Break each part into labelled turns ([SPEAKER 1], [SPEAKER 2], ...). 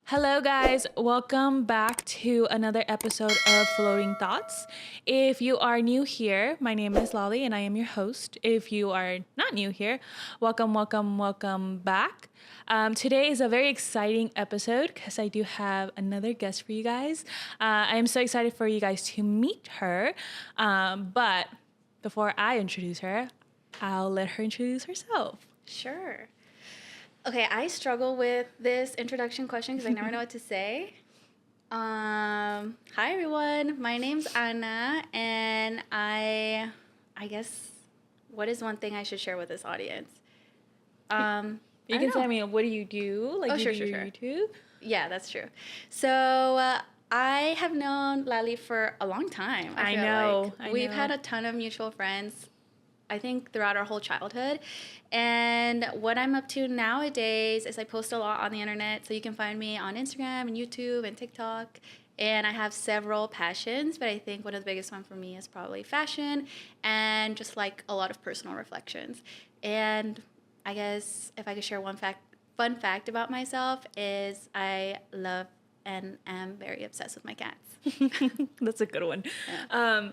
[SPEAKER 1] Hello, guys. Welcome back to another episode of Floating Thoughts. If you are new here, my name is Lally and I am your host. If you are not new here, welcome back. Today is a very exciting episode because I do have another guest for you guys. I am so excited for you guys to meet her. But before I introduce her, I'll let her introduce herself.
[SPEAKER 2] Sure. Okay, I struggle with this introduction question because I never know what to say. Hi everyone. My name's Anna, and I guess, what is one thing I should share with this audience?
[SPEAKER 1] You can tell me, what do you do? Like,
[SPEAKER 2] sure.
[SPEAKER 1] YouTube?
[SPEAKER 2] Yeah, that's true. So I have known Lally for a long time. I
[SPEAKER 1] know.
[SPEAKER 2] We've had a ton of mutual friends, I think, throughout our whole childhood. And what I'm up to nowadays is I post a lot on the internet. So you can find me on Instagram and YouTube and TikTok. And I have several passions, but I think one of the biggest one for me is probably fashion and just like a lot of personal reflections. And I guess if I could share one fun fact about myself is I love and am very obsessed with my cats.
[SPEAKER 1] That's a good one.
[SPEAKER 2] Yeah.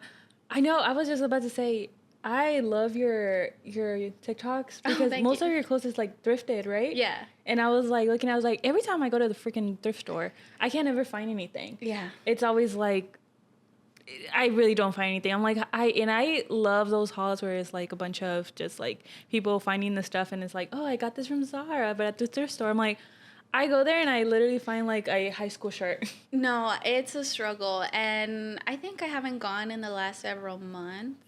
[SPEAKER 1] I know. I was just about to say, I love your TikToks because most of your clothes is like thrifted, right?
[SPEAKER 2] Yeah.
[SPEAKER 1] And I was like looking, I was like, every time I go to the freaking thrift store, I can't ever find anything.
[SPEAKER 2] Yeah.
[SPEAKER 1] It's always like, I really don't find anything. I'm like, I love those hauls where it's like a bunch of just like people finding the stuff and it's like, oh, I got this from Zara, but at the thrift store, I'm like, I go there and I literally find like a high school shirt.
[SPEAKER 2] No, it's a struggle. And I think I haven't gone in the last several months.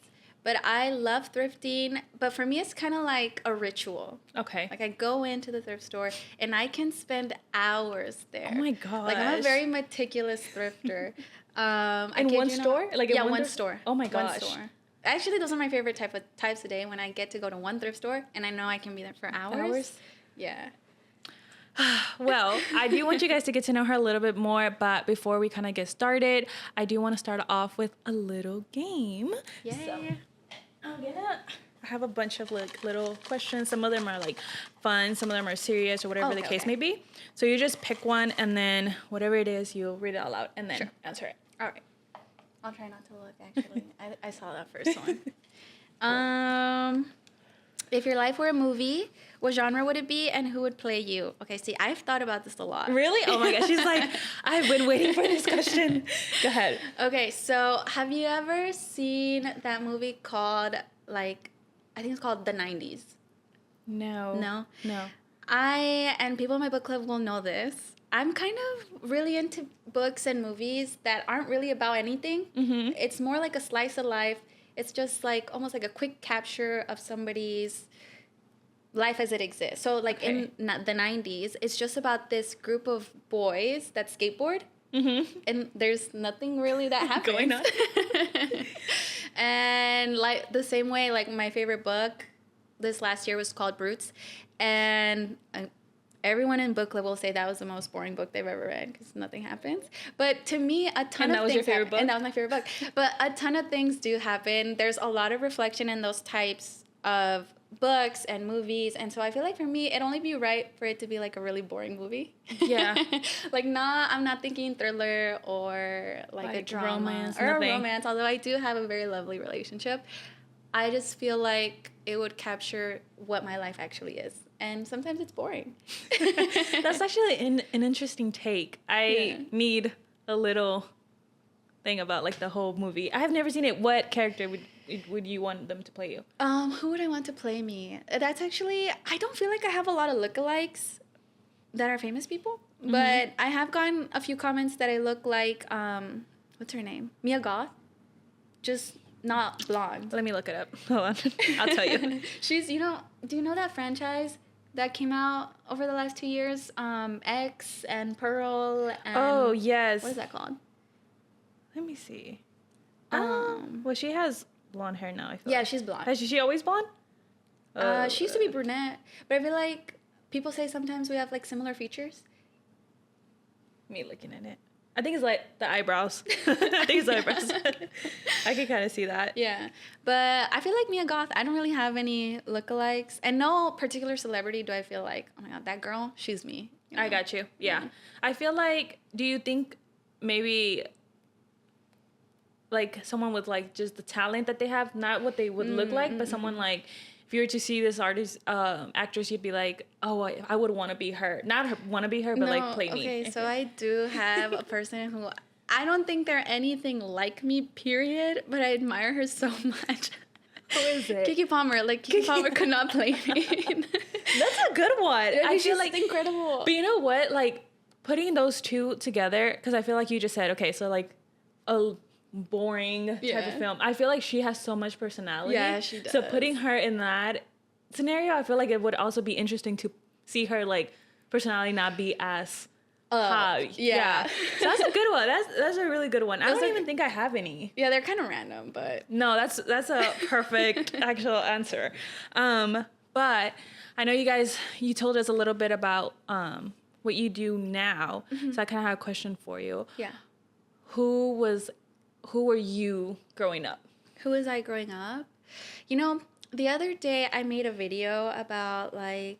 [SPEAKER 2] But I love thrifting, but for me, it's kind of like a ritual.
[SPEAKER 1] Okay.
[SPEAKER 2] Like I go into the thrift store and I can spend hours there.
[SPEAKER 1] Oh my gosh.
[SPEAKER 2] Like I'm a very meticulous thrifter.
[SPEAKER 1] In one store? Like
[SPEAKER 2] yeah, one store.
[SPEAKER 1] Oh my gosh.
[SPEAKER 2] One store. Actually, those are my favorite types of day when I get to go to one thrift store and I know I can be there for hours. Yeah.
[SPEAKER 1] Well, I do want you guys to get to know her a little bit more, but before we kind of get started, I do want to start off with a little game.
[SPEAKER 2] Yeah.
[SPEAKER 1] So, I have a bunch of like little questions. Some of them are like fun, some of them are serious or whatever the case may be. So you just pick one and then whatever it is, you'll read it out loud and then answer it.
[SPEAKER 2] All right. I'll try not to look, actually. I saw that first one. If your life were a movie, what genre would it be and who would play you? Okay, see, I've thought about this a lot.
[SPEAKER 1] Really? Oh my gosh, she's like, I've been waiting for this question. Go ahead.
[SPEAKER 2] Okay, so have you ever seen that movie called, like, I think it's called The 90s?
[SPEAKER 1] No.
[SPEAKER 2] No?
[SPEAKER 1] No.
[SPEAKER 2] And people in my book club will know this. I'm kind of really into books and movies that aren't really about anything.
[SPEAKER 1] Mm-hmm.
[SPEAKER 2] It's more like a slice of life. It's just like almost like a quick capture of somebody's life as it exists. So like in the 90s, it's just about this group of boys that skateboard.
[SPEAKER 1] Mm-hmm.
[SPEAKER 2] And there's nothing really that happens.
[SPEAKER 1] Going on.
[SPEAKER 2] And like the same way, like my favorite book this last year was called Brutes. And everyone in book club will say that was the most boring book they've ever read because nothing happens. But to me, a ton of things.
[SPEAKER 1] And that was your favorite book?
[SPEAKER 2] And that was my favorite book. But a ton of things do happen. There's a lot of reflection in those types of books and movies. And so I feel like for me, it'd only be right for it to be like a really boring movie.
[SPEAKER 1] Yeah.
[SPEAKER 2] I'm not thinking thriller or like a drama
[SPEAKER 1] romance,
[SPEAKER 2] or
[SPEAKER 1] nothing.
[SPEAKER 2] a romance, although I do have a very lovely relationship. I just feel like it would capture what my life actually is. And sometimes it's boring.
[SPEAKER 1] That's actually an interesting take. I need a little thing about like the whole movie. I have never seen it. What character would you want them to play you?
[SPEAKER 2] Who would I want to play me? That's actually, I don't feel like I have a lot of lookalikes that are famous people. Mm-hmm. But I have gotten a few comments that I look like, what's her name? Mia Goth. Just not blonde.
[SPEAKER 1] Let me look it up. Hold on. I'll tell you.
[SPEAKER 2] She's, do you know that franchise that came out over the last 2 years? X and Pearl and...
[SPEAKER 1] Oh, yes.
[SPEAKER 2] What is that called?
[SPEAKER 1] Let me see. Well, she has blonde hair now, I feel
[SPEAKER 2] Yeah,
[SPEAKER 1] like.
[SPEAKER 2] she's blonde.
[SPEAKER 1] Has she always blonde?
[SPEAKER 2] She used to be brunette, but I feel like people say sometimes we have like similar features.
[SPEAKER 1] Me looking at it. I think it's like the eyebrows. I think it's the eyebrows. I can kind of see that.
[SPEAKER 2] Yeah. But I feel like Mia Goth, I don't really have any lookalikes. And no particular celebrity do I feel like, oh my God, that girl, she's me. You know?
[SPEAKER 1] I got you. Yeah. I feel like, do you think maybe like someone with like just the talent that they have, not what they would look like, but someone like, if you were to see this artist, actress, you'd be like, oh, I would want to be her. Not want to be her, but like play me.
[SPEAKER 2] Okay, so I do have a person who I don't think they're anything like me, period, but I admire her so much.
[SPEAKER 1] Who is it?
[SPEAKER 2] Keke Palmer. Like, Keke Palmer could not play me.
[SPEAKER 1] That's a good one. I feel like
[SPEAKER 2] incredible.
[SPEAKER 1] But you know what? Like putting those two together, because I feel like you just said, okay, so like a boring type of film. I feel like she has so much personality.
[SPEAKER 2] Yeah, she does.
[SPEAKER 1] So putting her in that scenario, I feel like it would also be interesting to see her like personality not be as high. Yeah. So that's a good one. That's a really good one. I don't even think I have any.
[SPEAKER 2] Yeah, they're kind of random, but
[SPEAKER 1] No, that's a perfect actual answer. But I know you told us a little bit about what you do now. So I kind of have a question for you.
[SPEAKER 2] yeah.
[SPEAKER 1] Who were you growing up?
[SPEAKER 2] Who was I growing up? You know, the other day I made a video about like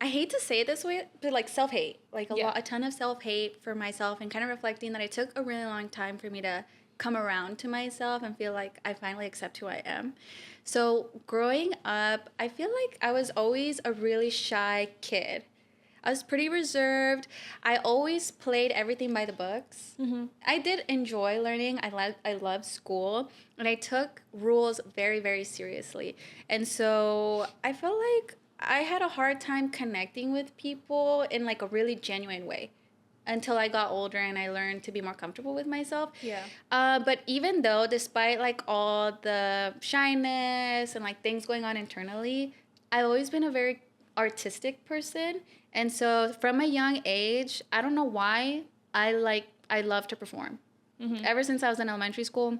[SPEAKER 2] I hate to say it this way, but like self-hate, like a ton of self-hate for myself, and kind of reflecting that it took a really long time for me to come around to myself and feel like I finally accept who I am. So growing up, I feel like I was always a really shy kid. I was pretty reserved. I always played everything by the books. I did enjoy learning. I loved school, and I took rules very, very seriously. And so I felt like I had a hard time connecting with people in like a really genuine way until I got older and I learned to be more comfortable with myself.
[SPEAKER 1] Yeah.
[SPEAKER 2] But even though, despite like all the shyness and like things going on internally, I've always been a very artistic person. And so from a young age, I don't know why, I love to perform. Ever since I was in elementary school,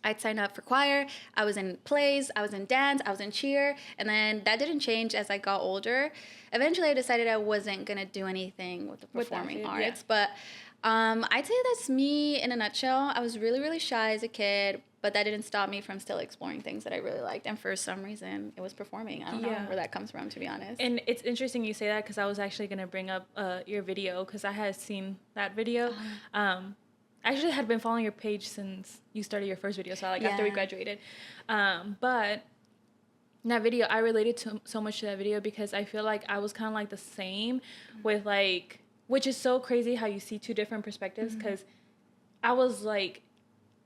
[SPEAKER 2] I'd sign up for choir. I was in plays, I was in dance, I was in cheer, and then that didn't change as I got older. Eventually, I decided I wasn't gonna do anything with the performing arts, but I'd say that's me in a nutshell. I was really, really shy as a kid, but that didn't stop me from still exploring things that I really liked, and for some reason, it was performing. I don't know where that comes from, to be honest.
[SPEAKER 1] And it's interesting you say that, because I was actually going to bring up your video, because I had seen that video. I actually had been following your page since you started your first video, so like after we graduated. But in that video, I related so much to that video, because I feel like I was kind of like the same with like, which is so crazy how you see two different perspectives, because I was like,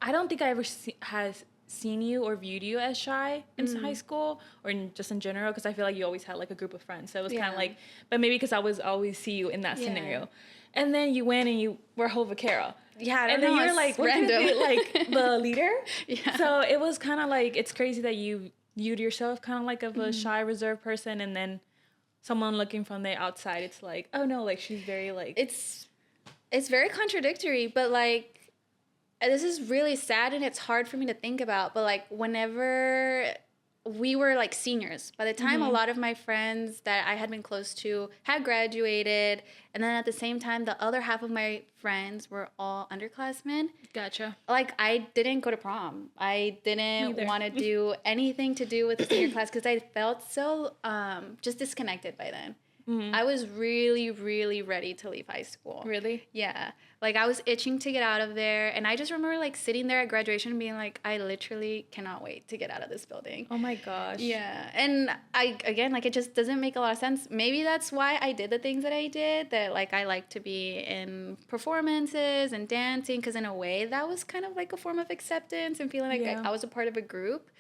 [SPEAKER 1] I don't think I ever has seen you or viewed you as shy in high school or just in general, because I feel like you always had like a group of friends, so it was kind of like, but maybe because I was always see you in that scenario. And then you went and you were whole vaquero.
[SPEAKER 2] Yeah,
[SPEAKER 1] and then you're like, random. Like the leader.
[SPEAKER 2] Yeah.
[SPEAKER 1] So it was kind of like, it's crazy that you viewed yourself kind of like of a shy, reserved person, and then someone looking from the outside, it's like, oh no, like she's very like.
[SPEAKER 2] It's very contradictory, but like, this is really sad and it's hard for me to think about, but like whenever we were like seniors, by the time a lot of my friends that I had been close to had graduated, and then at the same time the other half of my friends were all underclassmen.
[SPEAKER 1] Gotcha.
[SPEAKER 2] Like, I didn't go to prom. I didn't want to do anything to do with the senior class, because I felt so just disconnected by then. I was really, really ready to leave high school.
[SPEAKER 1] Really?
[SPEAKER 2] Yeah. Like, I was itching to get out of there. And I just remember, like, sitting there at graduation and being like, I literally cannot wait to get out of this building.
[SPEAKER 1] Oh, my gosh.
[SPEAKER 2] Yeah. And again, like, it just doesn't make a lot of sense. Maybe that's why I did the things that I did, that, like, I like to be in performances and dancing, because in a way, that was kind of like a form of acceptance and feeling like I was a part of a group.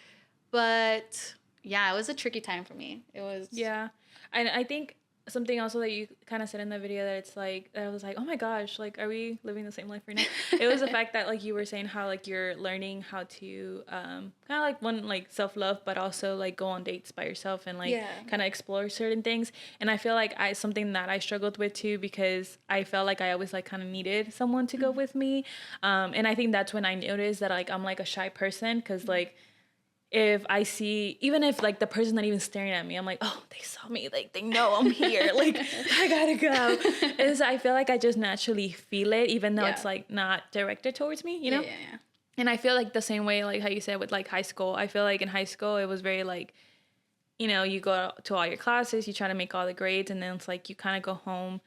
[SPEAKER 2] But, yeah, it was a tricky time for me. It was.
[SPEAKER 1] Yeah. And I think something also that you kind of said in the video, that it's like, that I was like, oh my gosh, like, are we living the same life right now? It was the fact that like you were saying how like you're learning how to kind of like one, like self-love, but also like go on dates by yourself and like kind of explore certain things. And I feel like something that I struggled with too, because I felt like I always like kind of needed someone to go with me. And I think that's when I noticed that like I'm like a shy person, because like if I see, even if like the person's not even staring at me, I'm like, oh, they saw me, like they know I'm here, like I gotta go. And so I feel like I just naturally feel it, even though it's like not directed towards me, you know?
[SPEAKER 2] Yeah.
[SPEAKER 1] And I feel like the same way, like how you said with like high school, I feel like in high school it was very like, you know, you go to all your classes, you try to make all the grades, and then it's like you kind of go home.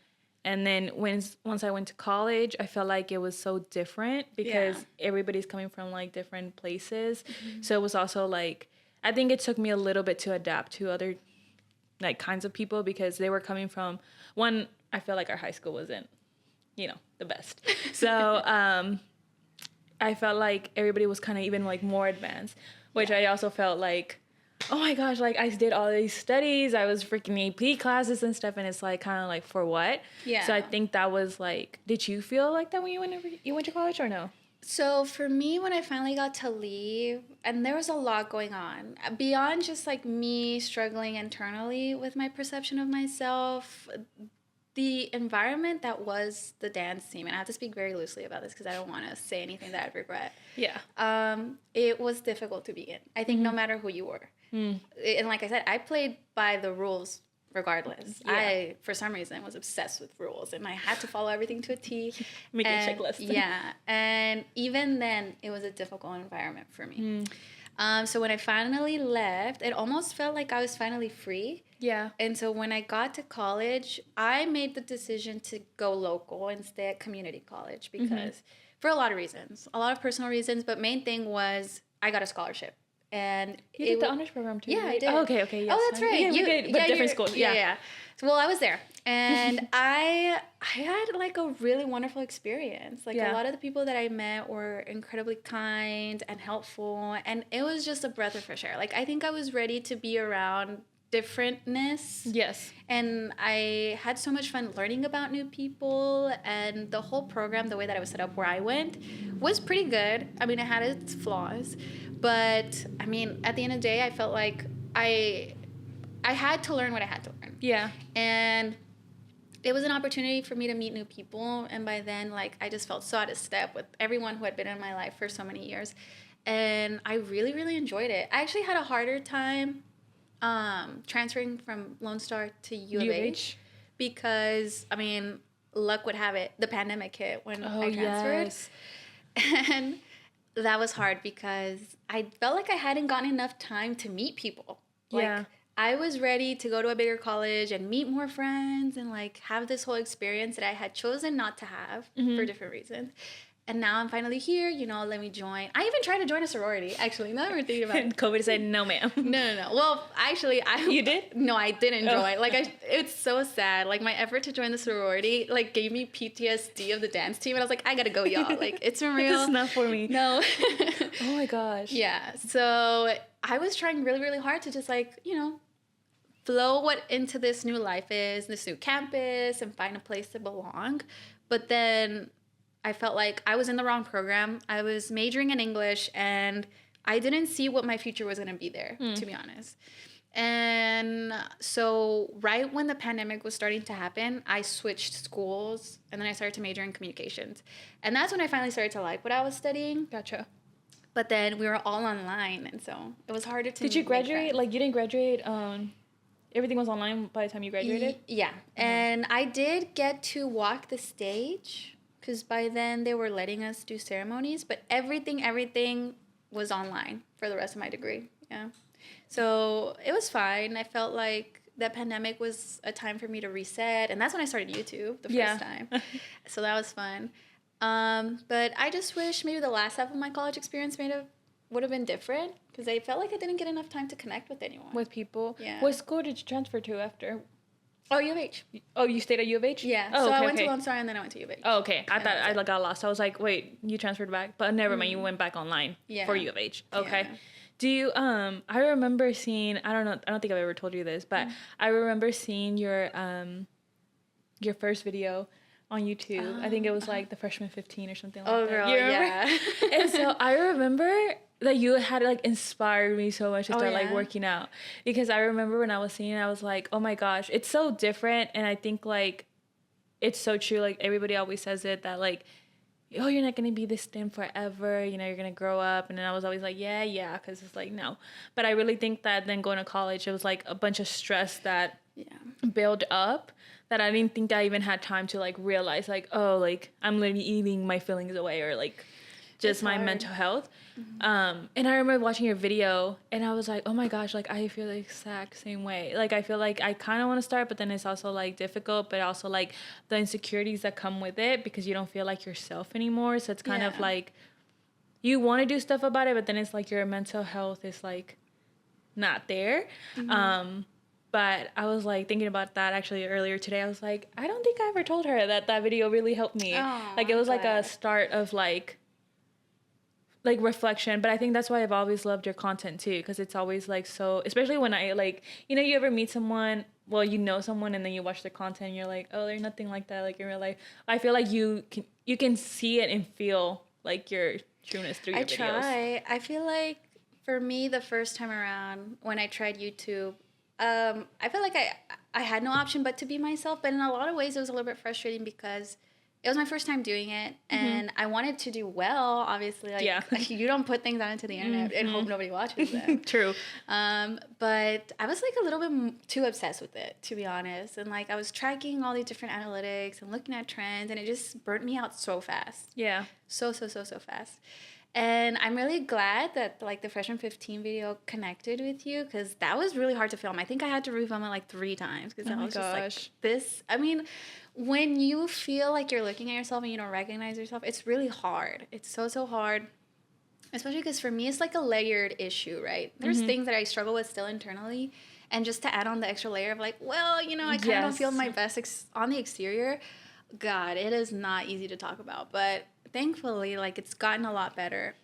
[SPEAKER 1] And then once I went to college, I felt like it was so different because everybody's coming from like different places. So it was also like, I think it took me a little bit to adapt to other like kinds of people because they were coming from one. I feel like our high school wasn't, you know, the best. So I felt like everybody was kind of even like more advanced, which I also felt like, oh my gosh, like I did all these studies, I was freaking AP classes and stuff, and it's like kind of like for what?
[SPEAKER 2] Yeah.
[SPEAKER 1] So I think that was like, did you feel like that when you went to college or no?
[SPEAKER 2] So for me, when I finally got to leave, and there was a lot going on beyond just like me struggling internally with my perception of myself, the environment that was the dance team, and I have to speak very loosely about this because I don't want to say anything that I'd regret.
[SPEAKER 1] Yeah.
[SPEAKER 2] It was difficult to be in. I think no matter who you were. And like I said, I played by the rules regardless.
[SPEAKER 1] Yeah.
[SPEAKER 2] I, for some reason, was obsessed with rules, and I had to follow everything to a T.
[SPEAKER 1] Make a checklist.
[SPEAKER 2] Yeah. And even then, it was a difficult environment for me. So when I finally left, it almost felt like I was finally free.
[SPEAKER 1] Yeah.
[SPEAKER 2] And so when I got to college, I made the decision to go local and stay at community college because for a lot of reasons, a lot of personal reasons, but main thing was I got a scholarship. And
[SPEAKER 1] you did the honors program too.
[SPEAKER 2] Yeah,
[SPEAKER 1] right?
[SPEAKER 2] I did.
[SPEAKER 1] Oh, okay. Yes.
[SPEAKER 2] Oh, that's right.
[SPEAKER 1] Yeah, we did, but different schools. Yeah.
[SPEAKER 2] So, well, I was there, and I had like a really wonderful experience. Like a lot of the people that I met were incredibly kind and helpful, and it was just a breath of fresh air. Like I think I was ready to be around differentness.
[SPEAKER 1] Yes.
[SPEAKER 2] And I had so much fun learning about new people, and the whole program, the way that it was set up where I went, was pretty good. I mean, it had its flaws, but I mean, at the end of the day, I felt like I had to learn what I had to learn.
[SPEAKER 1] Yeah.
[SPEAKER 2] And it was an opportunity for me to meet new people, and by then, like, I just felt so out of step with everyone who had been in my life for so many years, and I really, really enjoyed it. I actually had a harder time transferring from Lone Star to U of H because, I mean, luck would have it, the pandemic hit when I transferred. Yes. And that was hard because I felt like I hadn't gotten enough time to meet people. Like, I was ready to go to a bigger college and meet more friends and, like, have this whole experience that I had chosen not to have for different reasons. And now I'm finally here, you know, let me join. I even tried to join a sorority, actually. Now that we're thinking about it.
[SPEAKER 1] COVID said, no, ma'am.
[SPEAKER 2] No. Well, actually,
[SPEAKER 1] You did?
[SPEAKER 2] No, I didn't join. Like, it's so sad. Like, my effort to join the sorority, like, gave me PTSD of the dance team. And I was like, I gotta go, y'all. Like, it's real.
[SPEAKER 1] This is not for me.
[SPEAKER 2] No.
[SPEAKER 1] Oh, my gosh.
[SPEAKER 2] Yeah. So I was trying really, really hard to just, like, you know, flow what into this new life is, this new campus, and find a place to belong. But then I felt like I was in the wrong program. I was majoring in English, and I didn't see what my future was going to be there, to be honest. And so right when the pandemic was starting to happen, I switched schools, and then I started to major in communications. And that's when I finally started to like what I was studying.
[SPEAKER 1] Gotcha.
[SPEAKER 2] But then we were all online, and so it was harder to
[SPEAKER 1] Did you graduate? Like, you didn't graduate? Everything was online by the time you graduated?
[SPEAKER 2] Yeah. And I did get to walk the stage, because by then they were letting us do ceremonies, but everything was online for the rest of my degree. Yeah. So it was fine. I felt like that pandemic was a time for me to reset, and that's when I started YouTube the first time. So that was fun. But I just wish maybe the last half of my college experience would have been different, because I felt like I didn't get enough time to connect with anyone.
[SPEAKER 1] With people?
[SPEAKER 2] Yeah.
[SPEAKER 1] What school did you transfer to after?
[SPEAKER 2] Oh, U of H.
[SPEAKER 1] Oh, you stayed at U of H?
[SPEAKER 2] Yeah.
[SPEAKER 1] Oh,
[SPEAKER 2] so
[SPEAKER 1] okay,
[SPEAKER 2] I went to Lone Star, and then I went to U of H.
[SPEAKER 1] Oh, okay. I thought I got lost. I was like, wait, you transferred back? But never mind, you went back online for U of H. Okay.
[SPEAKER 2] Yeah.
[SPEAKER 1] Do you, I remember seeing, I don't think I've ever told you this, but I remember seeing your first video on YouTube. I think it was like the Freshman 15 or something like that.
[SPEAKER 2] Oh, girl,
[SPEAKER 1] you remember?
[SPEAKER 2] yeah.
[SPEAKER 1] And so I remember that you had like inspired me so much to start like working out, because I remember when I was seeing it, I was like, oh my gosh, it's so different. And I think like it's so true. Like everybody always says it, that like, oh, you're not gonna be this thin forever, you know, you're gonna grow up. And then I was always like, yeah, because it's like, no. But I really think that then going to college, it was like a bunch of stress that built up, that I didn't think I even had time to like realize like, oh, like I'm literally eating my feelings away, or like just
[SPEAKER 2] It's
[SPEAKER 1] my
[SPEAKER 2] hard.
[SPEAKER 1] mental health. And I remember watching your video and I was like, oh my gosh, like I feel the exact same way. Like I feel like I kind of want to start, but then it's also like difficult, but also like the insecurities that come with it because you don't feel like yourself anymore. So it's kind of
[SPEAKER 2] Yeah.
[SPEAKER 1] like you want to do stuff about it, but then it's like your mental health is like not there. But I was like thinking about that actually earlier today. I was like, I don't think I ever told her that that video really helped me.
[SPEAKER 2] Oh,
[SPEAKER 1] Like it
[SPEAKER 2] I'm
[SPEAKER 1] was like a
[SPEAKER 2] glad.
[SPEAKER 1] start of like reflection. But I think that's why I've always loved your content too, because it's always like so, especially when I like, you know, you ever meet someone, well, you know someone and then you watch their content and you're like, oh, they're nothing like that like in real life. I feel like you can see it and feel like your trueness through your
[SPEAKER 2] I
[SPEAKER 1] videos.
[SPEAKER 2] try. I feel like for me, the first time around when I tried YouTube, I felt like I had no option but to be myself. But in a lot of ways, it was a little bit frustrating because it was my first time doing it, and I wanted to do well. Obviously, like
[SPEAKER 1] Yeah.
[SPEAKER 2] you don't put things onto the internet and hope nobody watches them.
[SPEAKER 1] True.
[SPEAKER 2] But I was like a little bit too obsessed with it, to be honest. And like I was tracking all these different analytics and looking at trends, and it just burnt me out so fast.
[SPEAKER 1] Yeah.
[SPEAKER 2] So fast. And I'm really glad that like the Freshman 15 video connected with you because that was really hard to film. I think I had to refilm it like 3 times because
[SPEAKER 1] Oh
[SPEAKER 2] I
[SPEAKER 1] my
[SPEAKER 2] was just like
[SPEAKER 1] gosh.
[SPEAKER 2] this. I mean, when you feel like you're looking at yourself and you don't recognize yourself, it's really hard. It's so hard. Especially because for me, it's like a layered issue, right? There's things that I struggle with still internally. And just to add on the extra layer of like, well, you know, I kind of don't feel my best on the exterior. God, it is not easy to talk about. But thankfully, like, it's gotten a lot better.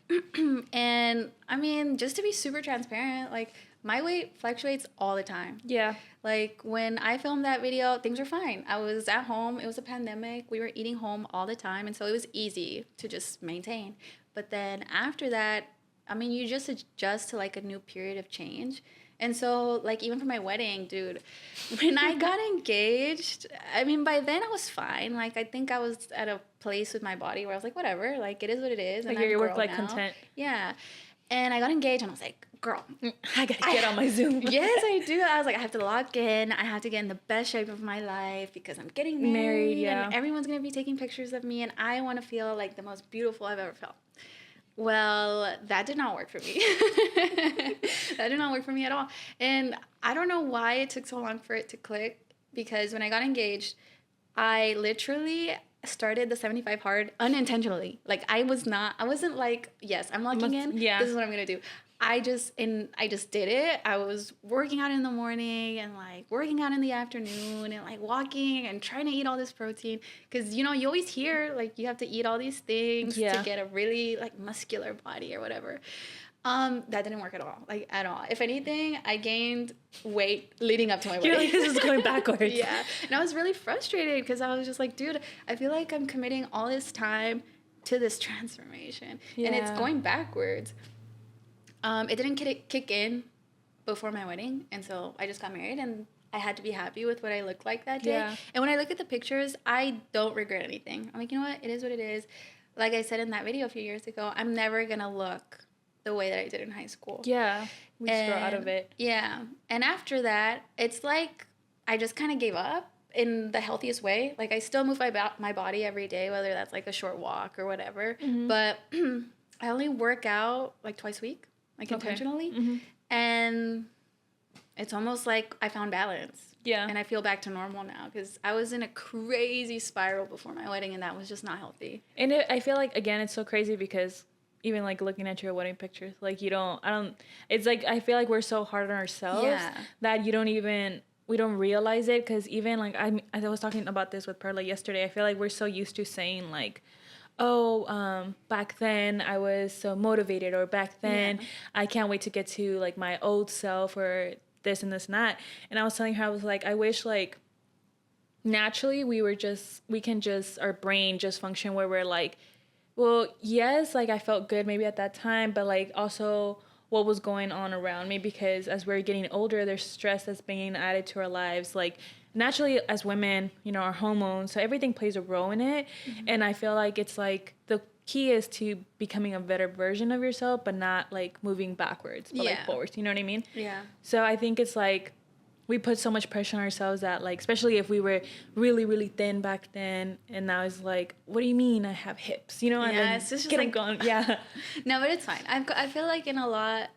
[SPEAKER 2] And I mean, just to be super transparent, like, my weight fluctuates all the time.
[SPEAKER 1] Yeah.
[SPEAKER 2] Like, when I filmed that video, things were fine. I was at home. It was a pandemic. We were eating home all the time. And so it was easy to just maintain. But then after that, I mean, you just adjust to, like, a new period of change. And so, like, even for my wedding, dude, when I got engaged, I mean, by then I was fine. Like, I think I was at a place with my body where I was like, whatever, like, it is what it is. And
[SPEAKER 1] Like
[SPEAKER 2] I'm
[SPEAKER 1] you
[SPEAKER 2] grown
[SPEAKER 1] work like
[SPEAKER 2] now.
[SPEAKER 1] content.
[SPEAKER 2] Yeah. And I got engaged, and I was like, girl,
[SPEAKER 1] I gotta get on my Zoom.
[SPEAKER 2] Yes, I do. I was like, I have to lock in. I have to get in the best shape of my life because I'm getting married.
[SPEAKER 1] yeah.
[SPEAKER 2] And everyone's going to be taking pictures of me, and I want to feel like the most beautiful I've ever felt. Well, that did not work for me. That did not work for me at all. And I don't know why it took so long for it to click because when I got engaged, I literally started the 75 hard unintentionally. Like I wasn't like, yes, I'm locking in.
[SPEAKER 1] Yeah.
[SPEAKER 2] This is what I'm going to do. I just did it. I was working out in the morning and like working out in the afternoon and like walking and trying to eat all this protein because you know you always hear like you have to eat all these things to get a really like muscular body or whatever. That didn't work at all, like at all. If anything, I gained weight leading up to my wedding.
[SPEAKER 1] You're like, this is going backwards.
[SPEAKER 2] Yeah, and I was really frustrated because I was just like, dude, I feel like I'm committing all this time to this transformation and it's going backwards. It didn't kick in before my wedding, and so I just got married, and I had to be happy with what I looked like that day.
[SPEAKER 1] Yeah.
[SPEAKER 2] And when I look at the pictures, I don't regret anything. I'm like, you know what? It is what it is. Like I said in that video a few years ago, I'm never going to look the way that I did in high school.
[SPEAKER 1] Yeah. We just grow out of it.
[SPEAKER 2] Yeah. And after that, it's like I just kind of gave up in the healthiest way. Like I still move my body every day, whether that's like a short walk or whatever. But I only work out like twice a week. Like intentionally. And it's almost like I found balance.
[SPEAKER 1] Yeah.
[SPEAKER 2] And I feel back to normal now because I was in a crazy spiral before my wedding and that was just not healthy.
[SPEAKER 1] And I feel like, again, it's so crazy because even like looking at your wedding pictures, like it's like, I feel like we're so hard on ourselves that we don't realize it. Cause even like, I was talking about this with Perla yesterday. I feel like we're so used to saying like, oh, back then I was so motivated, or back then I can't wait to get to like my old self, or this and this and that. And I was telling her, I was like, I wish like naturally our brain just function where we're like, well, yes, like I felt good maybe at that time, but like also what was going on around me, because as we're getting older, there's stress that's being added to our lives, like naturally as women, you know, our hormones, so everything plays a role in it. And I feel like it's like the key is to becoming a better version of yourself, but not like moving backwards, but like forwards, you know what I mean?
[SPEAKER 2] Yeah.
[SPEAKER 1] So I think it's like we put so much pressure on ourselves that, like, especially if we were really, really thin back then, and now it's like, what do you mean I have hips? You know, and
[SPEAKER 2] Yeah,
[SPEAKER 1] then
[SPEAKER 2] it's just
[SPEAKER 1] get them
[SPEAKER 2] like-
[SPEAKER 1] going. Yeah.
[SPEAKER 2] No, but it's fine. I feel like in a lot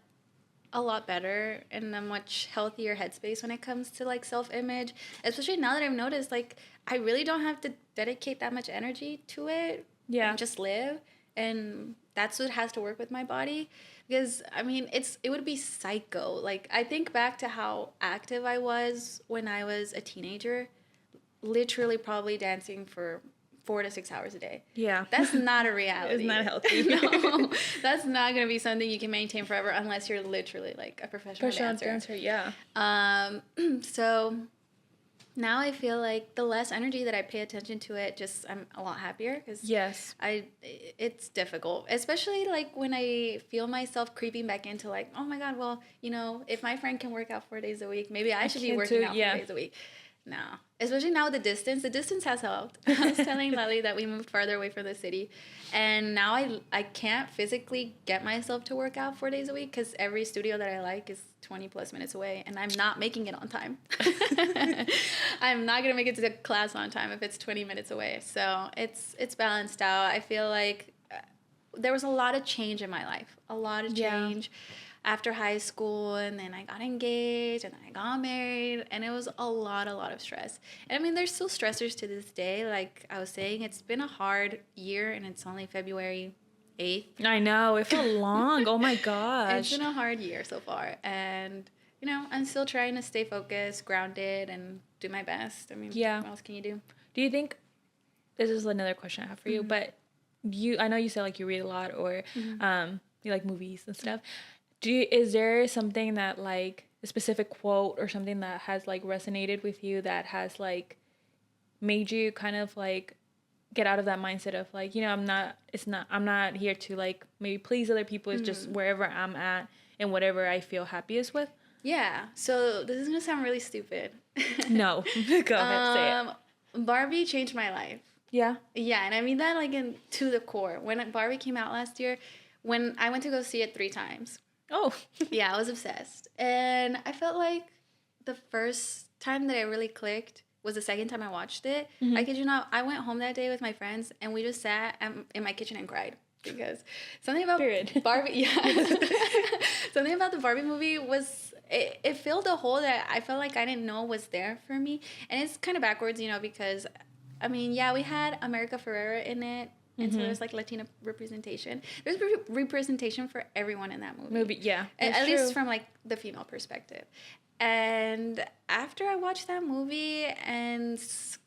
[SPEAKER 2] better and a much healthier headspace when it comes to like self-image, especially now that I've noticed like I really don't have to dedicate that much energy to it.
[SPEAKER 1] Yeah.
[SPEAKER 2] And just live, and that's what has to work with my body, because I mean it would be psycho. Like I think back to how active I was when I was a teenager, literally probably dancing for 4 to 6 hours a day.
[SPEAKER 1] Yeah.
[SPEAKER 2] That's not a reality.
[SPEAKER 1] It's not healthy.
[SPEAKER 2] No, that's not going to be something you can maintain forever unless you're literally like a professional dancer.
[SPEAKER 1] Yeah.
[SPEAKER 2] So now I feel like the less energy that I pay attention to it, just I'm a lot happier, because
[SPEAKER 1] Yes.
[SPEAKER 2] it's difficult, especially like when I feel myself creeping back into like, oh my God, well, you know, if my friend can work out 4 days a week, maybe I should be
[SPEAKER 1] can
[SPEAKER 2] working
[SPEAKER 1] too,
[SPEAKER 2] out
[SPEAKER 1] yeah.
[SPEAKER 2] 4 days a week. No, especially now with the distance has helped. I was telling Lally that we moved farther away from the city, and now I can't physically get myself to work out 4 days a week because every studio that I like is 20 plus minutes away, and I'm not making it on time. I'm not gonna make it to the class on time if it's 20 minutes away. So it's balanced out. I feel like there was a lot of change in my life, a lot of change. After high school, and then I got engaged, and then I got married, and it was a lot of stress. And I mean, there's still stressors to this day. Like I was saying, it's been a hard year, and it's only February 8th.
[SPEAKER 1] I know, it felt long. Oh my
[SPEAKER 2] It's
[SPEAKER 1] gosh.
[SPEAKER 2] been a hard year so far, and you know, I'm still trying to stay focused, grounded, and do my best. I mean, what else can you do?
[SPEAKER 1] Do you think, this is another question I have for you, but I know you said like you read a lot, or you like movies and stuff. Is there something that, like, a specific quote or something that has like resonated with you, that has like made you kind of like get out of that mindset of like, you know, I'm not here to like maybe please other people. It's just wherever I'm at and whatever I feel happiest with?
[SPEAKER 2] Yeah. So this is gonna sound really stupid.
[SPEAKER 1] No. Go ahead, say it.
[SPEAKER 2] Barbie changed my life.
[SPEAKER 1] Yeah.
[SPEAKER 2] Yeah, and I mean that like to the core. When Barbie came out last year, when I went to go see it 3 times.
[SPEAKER 1] Oh.
[SPEAKER 2] Yeah, I was obsessed. And I felt like the first time that it really clicked was the second time I watched it. I kid you not, I went home that day with my friends, and we just sat in my kitchen and cried. Because something about Barbie, something about the Barbie movie was, it filled a hole that I felt like I didn't know was there for me. And it's kind of backwards, you know, because, I mean, yeah, we had America Ferrera in it. And so there's like Latina representation. There's representation for everyone in that movie.
[SPEAKER 1] Yeah.
[SPEAKER 2] At least from like the female perspective. And after I watched that movie, and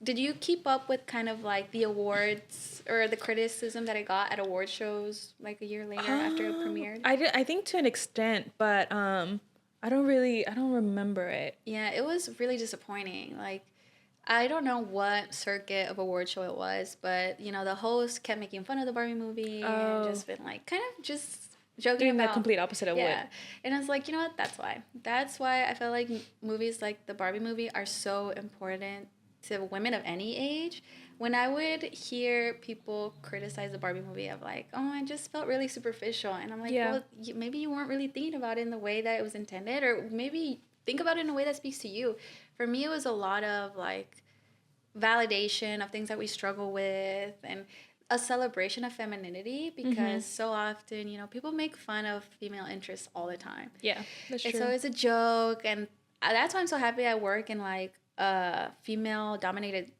[SPEAKER 2] did you keep up with kind of like the awards or the criticism that I got at award shows like a year later after it premiered?
[SPEAKER 1] I think to an extent, but I don't remember it.
[SPEAKER 2] Yeah, it was really disappointing. Like, I don't know what circuit of award show it was, but you know, the host kept making fun of the Barbie movie and just been like kind of just joking
[SPEAKER 1] doing
[SPEAKER 2] about
[SPEAKER 1] the complete opposite of what.
[SPEAKER 2] And I was like, you know what? That's why I feel like movies like the Barbie movie are so important to women of any age. When I would hear people criticize the Barbie movie of like, oh, I just felt really superficial, and I'm like, well, maybe you weren't really thinking about it in the way that it was intended, or maybe think about it in a way that speaks to you. For me, it was a lot of like validation of things that we struggle with, and a celebration of femininity, because so often, you know, people make fun of female interests all the time.
[SPEAKER 1] Yeah, that's true.
[SPEAKER 2] It's always a joke, and that's why I'm so happy I work in like a female-dominated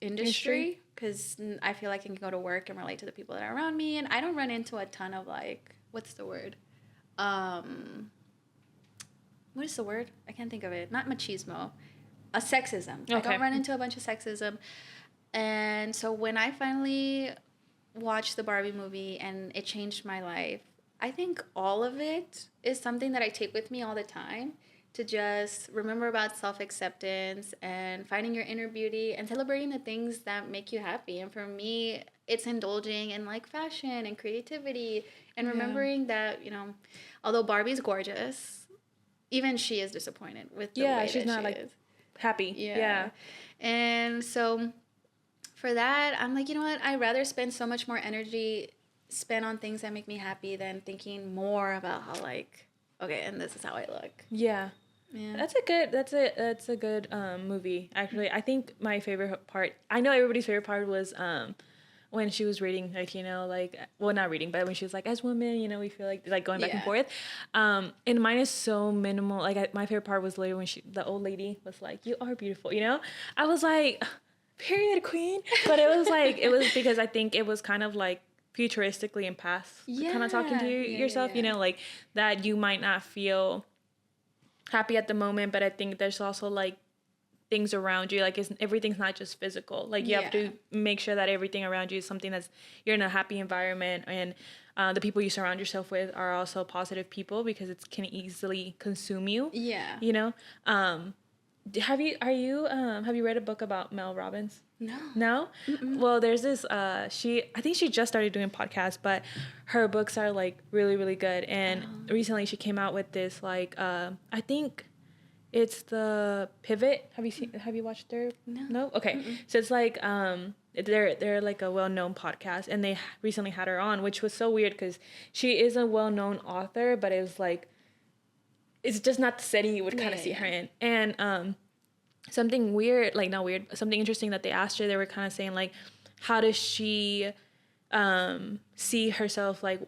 [SPEAKER 2] industry, because I feel like I can go to work and relate to the people that are around me, and I don't run into a ton of like, what's the word? What is the word? I can't think of it. Not machismo. A sexism. Okay. I don't run into a bunch of sexism. And so when I finally watched the Barbie movie and it changed my life, I think all of it is something that I take with me all the time, to just remember about self-acceptance and finding your inner beauty and celebrating the things that make you happy. And for me, it's indulging in like fashion and creativity, and remembering that, you know, although Barbie's gorgeous, even she is disappointed with the way
[SPEAKER 1] she's
[SPEAKER 2] that
[SPEAKER 1] not
[SPEAKER 2] she
[SPEAKER 1] like
[SPEAKER 2] is.
[SPEAKER 1] Happy. Yeah.
[SPEAKER 2] And so for that, I'm like, you know what? I'd rather spend so much more energy spent on things that make me happy than thinking more about how like, okay, and this is how I look.
[SPEAKER 1] Yeah.
[SPEAKER 2] Yeah.
[SPEAKER 1] That's a good movie, actually. I think my favorite part, I know everybody's favorite part was when she was reading, like, you know, like, well, not reading, but when she was like, as women, you know, we feel like going back and forth. And mine is so minimal. Like, my favorite part was later when the old lady was like, you are beautiful, you know? I was like, period, queen. But it was like, it was because I think it was kind of like futuristically and past, kind of talking to yourself, you know, like that you might not feel happy at the moment, but I think there's also like things around you, like everything's not just physical, like you have to make sure that everything around you is something that's, you're in a happy environment, and the people you surround yourself with are also positive people, because it can easily consume you, you know. Have you read a book about Mel Robbins? No. Well, there's this I think she just started doing podcasts, but her books are like really, really good, and recently she came out with this like I think it's the Pivot. Have you watched their? No. Okay. So it's like they're like a well-known podcast, and they recently had her on, which was so weird because she is a well-known author, but it was like, it's just not the setting you would kind of see her in. And something weird, like not weird, something interesting that they asked her, they were kind of saying like, how does she see herself, like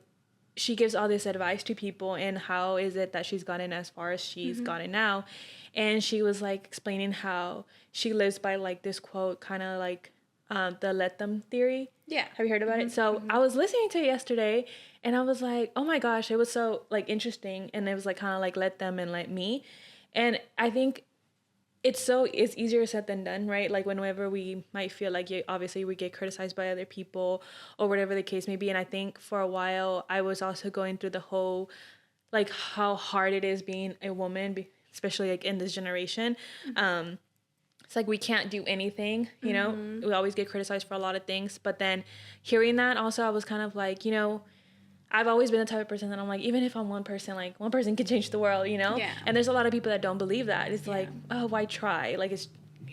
[SPEAKER 1] she gives all this advice to people, and how is it that she's gotten as far as she's gotten now. And she was like explaining how she lives by like this quote, kind of like the let them theory. Have you heard about it? So I was listening to it yesterday, and I was like, oh my gosh, it was so like interesting. And it was like kind of like let them and let me. And I think it's easier said than done, right? Like whenever we might feel like, obviously we get criticized by other people or whatever the case may be. And I think for a while I was also going through the whole, like how hard it is being a woman, especially like in this generation. It's like we can't do anything, you know, we always get criticized for a lot of things. But then hearing that also, I was kind of like, you know, I've always been the type of person that I'm like, even if I'm one person, like one person can change the world, you know? And there's a lot of people that don't believe that. It's like, oh, why try? Like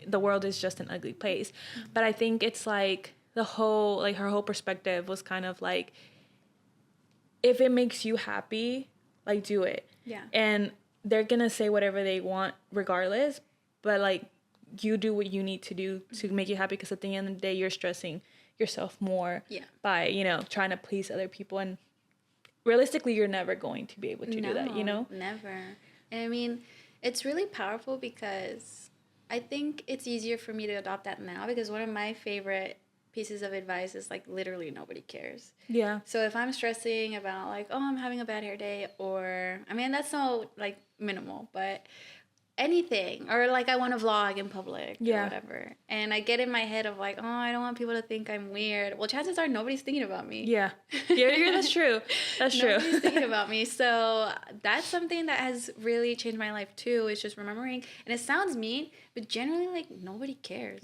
[SPEAKER 1] the world is just an ugly place. But I think it's like her whole perspective was kind of like, if it makes you happy, like do it. And they're going to say whatever they want regardless. But like, you do what you need to do to make you happy. Because at the end of the day, you're stressing yourself more by, you know, trying to please other people. And realistically, you're never going to be able to do that, you know?
[SPEAKER 2] Never. And I mean, it's really powerful because I think it's easier for me to adopt that now, because one of my favorite pieces of advice is like, literally nobody cares. So if I'm stressing about like, oh, I'm having a bad hair day, or, I mean, that's so like minimal, but anything, or like I want to vlog in public or whatever, and I get in my head of like, oh, I don't want people to think I'm weird. Well, chances are nobody's thinking about me. That's true. Nobody's thinking about me. So that's something that has really changed my life too, is just remembering. And it sounds mean, but generally like nobody cares.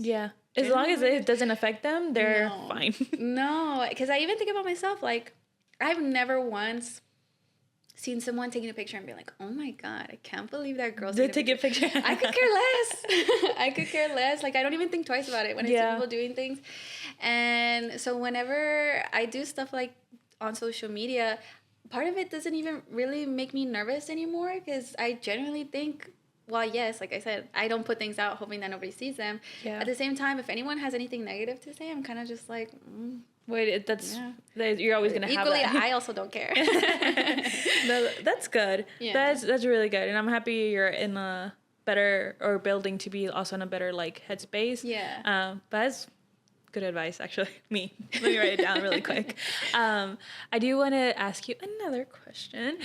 [SPEAKER 1] As long as it doesn't affect them, they're fine.
[SPEAKER 2] No, because I even think about myself, like I've never once seen someone taking a picture and be like, oh my God, I can't believe that girl's taking a picture. I could care less. I could care less. Like, I don't even think twice about it when I see people doing things. And so whenever I do stuff like on social media, part of it doesn't even really make me nervous anymore, because I generally think, well, yes, like I said, I don't put things out hoping that nobody sees them. At the same time, if anyone has anything negative to say, I'm kind of just like,
[SPEAKER 1] wait, you're always gonna have that.
[SPEAKER 2] Equally, I also don't care.
[SPEAKER 1] No, that's good. That's really good, and I'm happy you're in a better, or building to be also in a better like headspace. But that's good advice, actually. Let me write it down really quick. I do want to ask you another question.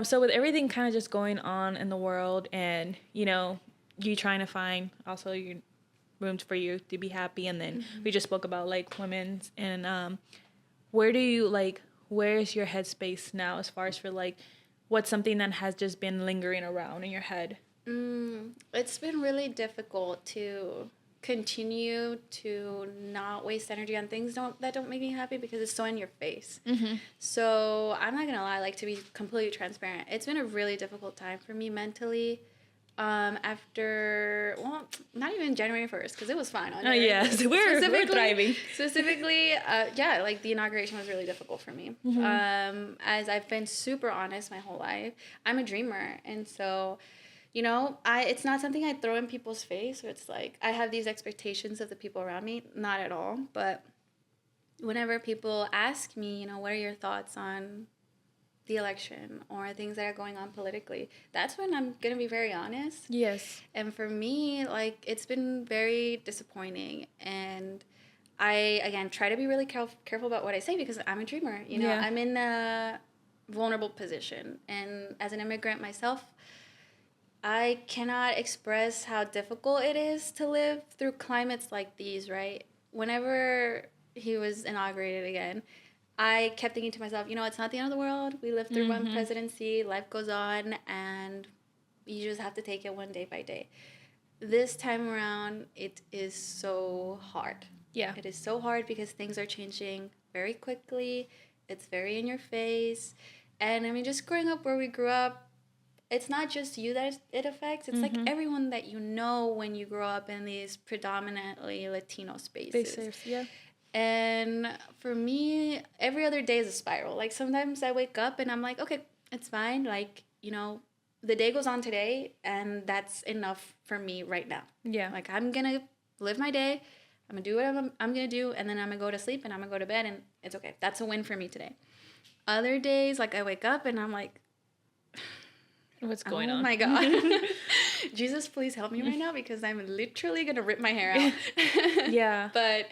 [SPEAKER 1] So with everything kind of just going on in the world, and you know, you trying to find also your rooms for you to be happy, and then we just spoke about like women's, and where's your headspace now as far as for like what's something that has just been lingering around in your head?
[SPEAKER 2] It's been really difficult to continue to not waste energy on things that don't make me happy, because it's so in your face. So I'm not gonna lie, like, to be completely transparent, it's been a really difficult time for me mentally. After, well, not even January 1st, because it was fine on January 1st. We're thriving. Specifically, like the inauguration was really difficult for me. As I've been super honest my whole life, I'm a dreamer, and so you know, it's not something I throw in people's face. So it's like I have these expectations of the people around me. Not at all. But whenever people ask me, you know, what are your thoughts on the election or things that are going on politically, that's when I'm going to be very honest.
[SPEAKER 1] Yes.
[SPEAKER 2] And for me, like, it's been very disappointing. And I, again, try to be really careful about what I say because I'm a dreamer. You know, I'm in a vulnerable position. And as an immigrant myself, I cannot express how difficult it is to live through climates like these, right? Whenever he was inaugurated again, I kept thinking to myself, you know, it's not the end of the world. We lived through one presidency, life goes on, and you just have to take it one day by day. This time around, it is so hard.
[SPEAKER 1] Yeah.
[SPEAKER 2] It is so hard because things are changing very quickly. It's very in your face. And I mean, just growing up where we grew up, it's not just you that it affects. It's like everyone that you know when you grow up in these predominantly Latino spaces.
[SPEAKER 1] Yeah.
[SPEAKER 2] And for me, every other day is a spiral. Like sometimes I wake up and I'm like, okay, it's fine. Like, you know, the day goes on today and that's enough for me right now.
[SPEAKER 1] Yeah.
[SPEAKER 2] Like I'm going to live my day. I'm going to do what I'm going to do. And then I'm going to go to sleep and I'm going to go to bed and it's okay. That's a win for me today. Other days, like I wake up and I'm like,
[SPEAKER 1] what's going on?
[SPEAKER 2] Oh my God. Jesus, please help me right now because I'm literally going to rip my hair out.
[SPEAKER 1] Yeah.
[SPEAKER 2] But,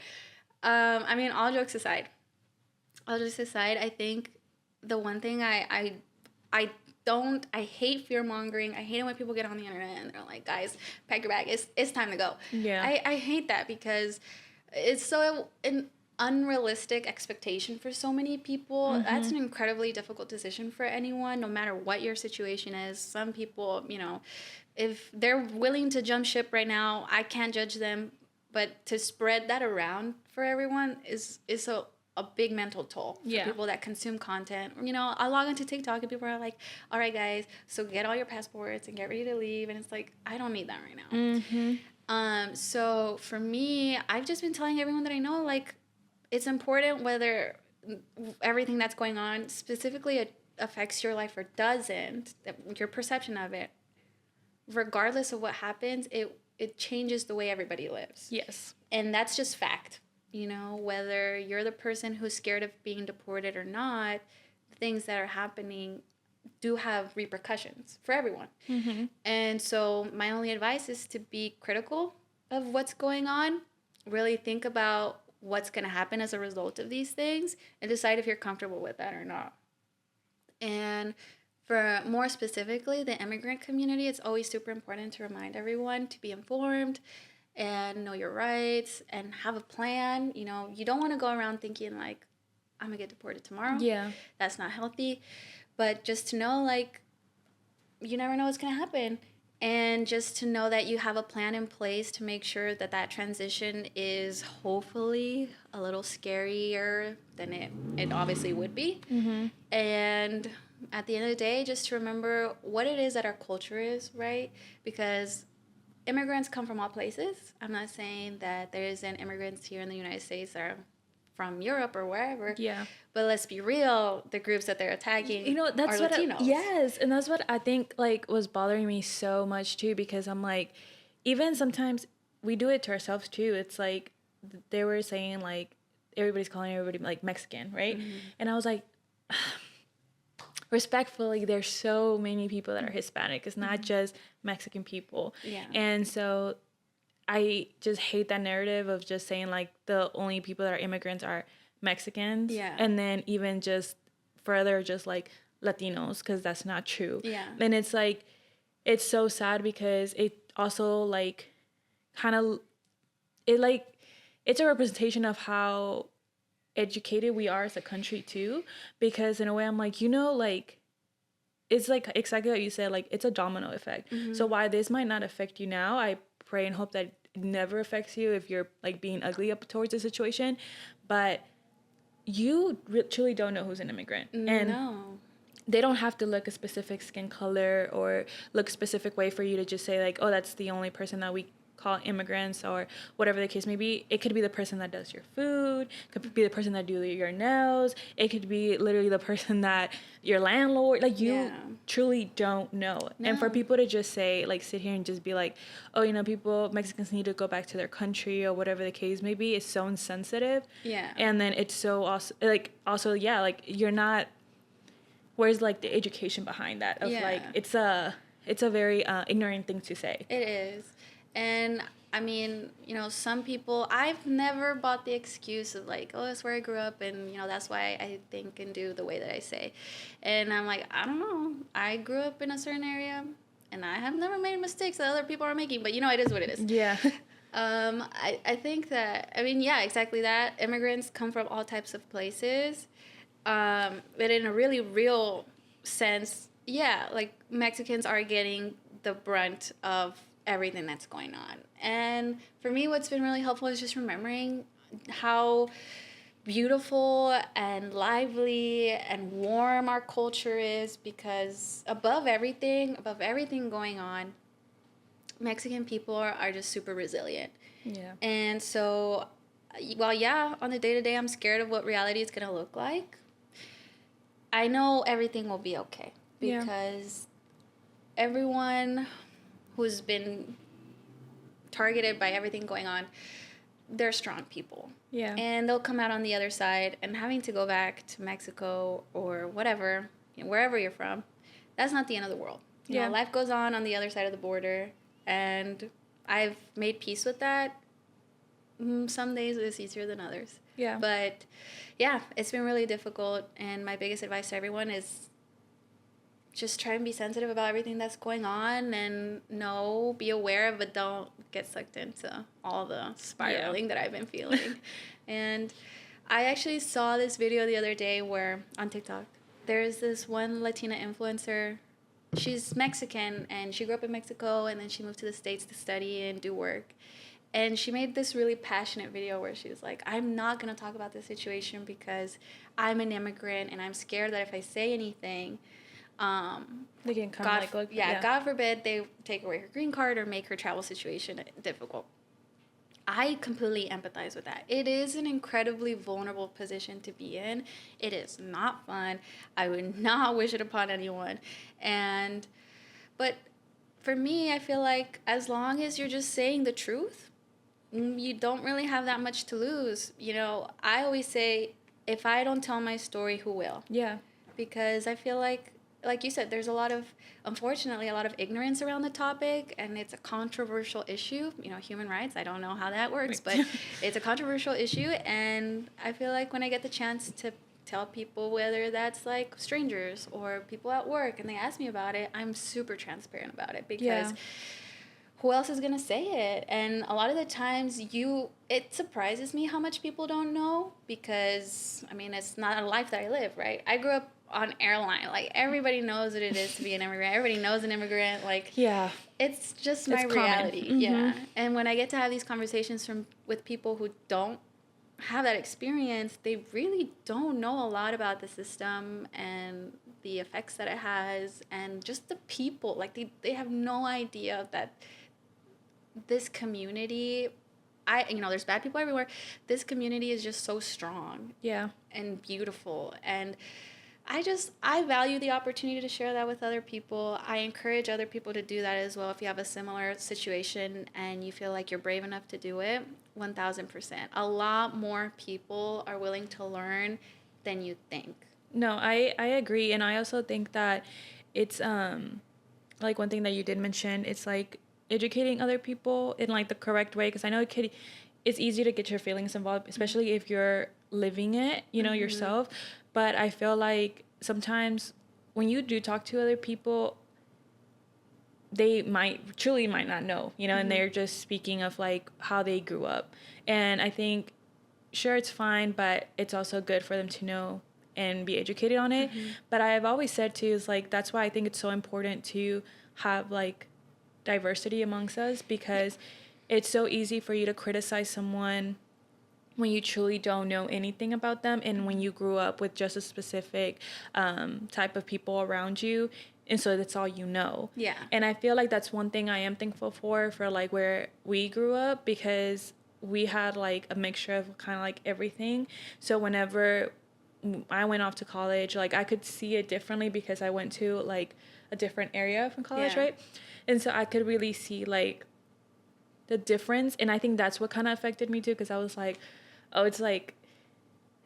[SPEAKER 2] I mean, all jokes aside, I think the one thing I hate fear mongering. I hate it when people get on the internet and they're like, guys, pack your bag. It's time to go.
[SPEAKER 1] Yeah.
[SPEAKER 2] I hate that because it's so an unrealistic expectation for so many people. That's an incredibly difficult decision for anyone, no matter what your situation is. Some people, you know, if they're willing to jump ship right now, I can't judge them. But to spread that around for everyone is a big mental toll for people that consume content. You know, I log into TikTok and people are like, all right, guys, so get all your passports and get ready to leave. And it's like, I don't need that right now. So for me, I've just been telling everyone that I know, like, it's important whether everything that's going on specifically affects your life or doesn't, your perception of it. Regardless of what happens, it changes the way everybody lives.
[SPEAKER 1] Yes.
[SPEAKER 2] And that's just fact. You know, whether you're the person who's scared of being deported or not, the things that are happening do have repercussions for everyone. And so my only advice is to be critical of what's going on, really think about what's going to happen as a result of these things, and decide if you're comfortable with that or not. And for more specifically, the immigrant community, it's always super important to remind everyone to be informed and know your rights and have a plan. You know, you don't want to go around thinking like, I'm going to get deported tomorrow.
[SPEAKER 1] Yeah.
[SPEAKER 2] That's not healthy. But just to know, like, you never know what's going to happen. And just to know that you have a plan in place to make sure that that transition is hopefully a little scarier than it obviously would be. And at the end of the day, just to remember what it is that our culture is, right? Because immigrants come from all places. I'm not saying that there isn't immigrants here in the United States that are from Europe or wherever.
[SPEAKER 1] Yeah.
[SPEAKER 2] But let's be real, the groups that they're attacking
[SPEAKER 1] that's
[SPEAKER 2] are
[SPEAKER 1] what
[SPEAKER 2] Latinos.
[SPEAKER 1] yes, and that's what I think like was bothering me so much too, because I'm like, even sometimes we do it to ourselves too. It's like they were saying like everybody's calling everybody like Mexican, right? And I was like, respectfully, there's so many people that are Hispanic. It's not just Mexican people.
[SPEAKER 2] Yeah.
[SPEAKER 1] And so I just hate that narrative of just saying like the only people that are immigrants are Mexicans.
[SPEAKER 2] Yeah.
[SPEAKER 1] And then even just further just like Latinos, because that's not true.
[SPEAKER 2] Yeah.
[SPEAKER 1] And it's like, it's so sad because it also like kind of, it like, it's a representation of how educated we are as a country too, because in a way I'm like, you know, like it's like exactly what you said, like it's a domino effect. So why this might not affect you now, I pray and hope that it never affects you if you're like being ugly up towards the situation, but you truly don't know who's an immigrant. And
[SPEAKER 2] No.
[SPEAKER 1] they don't have to look a specific skin color or look a specific way for you to just say like, oh, that's the only person that we call immigrants, or whatever the case may be. It could be the person that does your food, could be the person that do your nails, it could be literally the person that your landlord, like you truly don't know.
[SPEAKER 2] No.
[SPEAKER 1] And for people to just say, like, sit here and just be like, oh, you know, Mexicans need to go back to their country or whatever the case may be, is so insensitive.
[SPEAKER 2] Yeah.
[SPEAKER 1] And then it's so also, yeah, like, you're not, where's, like, the education behind that of, like, it's a very ignorant thing to say.
[SPEAKER 2] It is. And I mean, you know, some people, I've never bought the excuse of like, oh, that's where I grew up, and, you know, that's why I think and do the way that I say. And I'm like, I don't know. I grew up in a certain area, and I have never made mistakes that other people are making, but, you know, it is what it is.
[SPEAKER 1] Yeah.
[SPEAKER 2] I think that, I mean, yeah, exactly that. Immigrants come from all types of places. But in a really real sense, yeah, like, Mexicans are getting the brunt of everything that's going on. And for me, what's been really helpful is just remembering how beautiful and lively and warm our culture is, because above everything going on, Mexican people are just super resilient.
[SPEAKER 1] Yeah.
[SPEAKER 2] And so, while, yeah, on the day-to-day I'm scared of what reality is going to look like, I know everything will be okay, because everyone who's been targeted by everything going on, they're strong people.
[SPEAKER 1] Yeah.
[SPEAKER 2] And they'll come out on the other side, and having to go back to Mexico or whatever, you know, wherever you're from, that's not the end of the world. You know, life goes on the other side of the border, and I've made peace with that. Some days it's easier than others.
[SPEAKER 1] Yeah.
[SPEAKER 2] But yeah, it's been really difficult, and my biggest advice to everyone is just try and be sensitive about everything that's going on, and be aware, but don't get sucked into all the spiraling that I've been feeling. And I actually saw this video the other day where, on TikTok, there's this one Latina influencer. She's Mexican, and she grew up in Mexico, and then she moved to the States to study and do work. And she made this really passionate video where she was like, I'm not going to talk about this situation because I'm an immigrant, and I'm scared that if I say anything,
[SPEAKER 1] they can come
[SPEAKER 2] God forbid they take away her green card or make her travel situation difficult. I completely empathize with that. It is an incredibly vulnerable position to be in. It is not fun. I would not wish it upon anyone. But for me, I feel like as long as you're just saying the truth, you don't really have that much to lose. You know, I always say, if I don't tell my story, who will?
[SPEAKER 1] Yeah.
[SPEAKER 2] Because I feel like you said, there's unfortunately, a lot of ignorance around the topic, and it's a controversial issue. You know, human rights, I don't know how that works, but it's a controversial issue, and I feel like when I get the chance to tell people, whether that's like strangers or people at work, and they ask me about it, I'm super transparent about it, because who else is going to say it? And a lot of the times it surprises me how much people don't know, because, I mean, it's not a life that I live, right? I grew up on airline. Like, everybody knows what it is to be an immigrant. Everybody knows an immigrant. Like, it's just my reality.
[SPEAKER 1] Mm-hmm.
[SPEAKER 2] Yeah. And when I get to have these conversations with people who don't have that experience, they really don't know a lot about the system and the effects that it has, and just the people. Like, they have no idea that this community, there's bad people everywhere. This community is just so strong.
[SPEAKER 1] Yeah.
[SPEAKER 2] And beautiful. And I value the opportunity to share that with other people. I encourage other people to do that as well. If you have a similar situation and you feel like you're brave enough to do it, 1,000%. A lot more people are willing to learn than you think.
[SPEAKER 1] No, I agree. And I also think that it's, like, one thing that you did mention, it's like educating other people in, like, the correct way. Because I know it's easy to get your feelings involved, especially if you're living it, yourself. But I feel like sometimes when you do talk to other people, they might not know, and they're just speaking of, like, how they grew up. And I think, sure, it's fine, but it's also good for them to know and be educated on it. But I've always said, too, is, like, that's why I think it's so important to have, like, diversity amongst us, because it's so easy for you to criticize someone when you truly don't know anything about them, and when you grew up with just a specific type of people around you, and so that's all you know.
[SPEAKER 2] Yeah.
[SPEAKER 1] And I feel like that's one thing I am thankful for like where we grew up, because we had, like, a mixture of kind of like everything. So whenever I went off to college, like I could see it differently because I went to like a different area from college, right? And so I could really see like the difference, and I think that's what kind of affected me too, because I was like, oh, it's like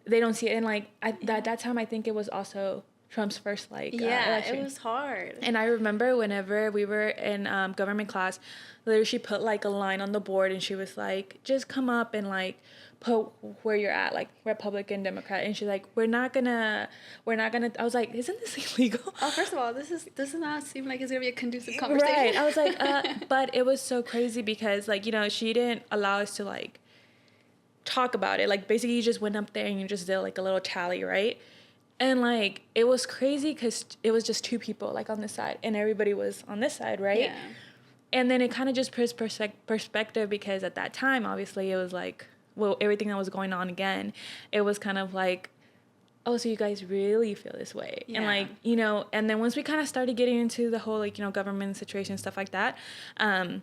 [SPEAKER 1] they don't see it. And like that time I think it was also Trump's first like election.
[SPEAKER 2] It was hard.
[SPEAKER 1] And I remember whenever we were in government class, literally she put like a line on the board and she was like, just come up and like put where you're at, like Republican, Democrat. And she's like, we're not gonna I was like, isn't this illegal?
[SPEAKER 2] Oh, first of all, this does not seem like it's gonna be a conducive conversation.
[SPEAKER 1] Right. I was like, but it was so crazy because like, you know, she didn't allow us to like talk about it. Like basically you just went up there and you just did like a little tally, right? And like it was crazy because it was just two people like on this side and everybody was on this side, right?
[SPEAKER 2] Yeah.
[SPEAKER 1] And then it kind of just puts perspective because at that time obviously it was like, well, everything that was going on again, it was kind of like, oh, so you guys really feel this way. And like, you know, and then once we kind of started getting into the whole like, you know, government situation, stuff like that, I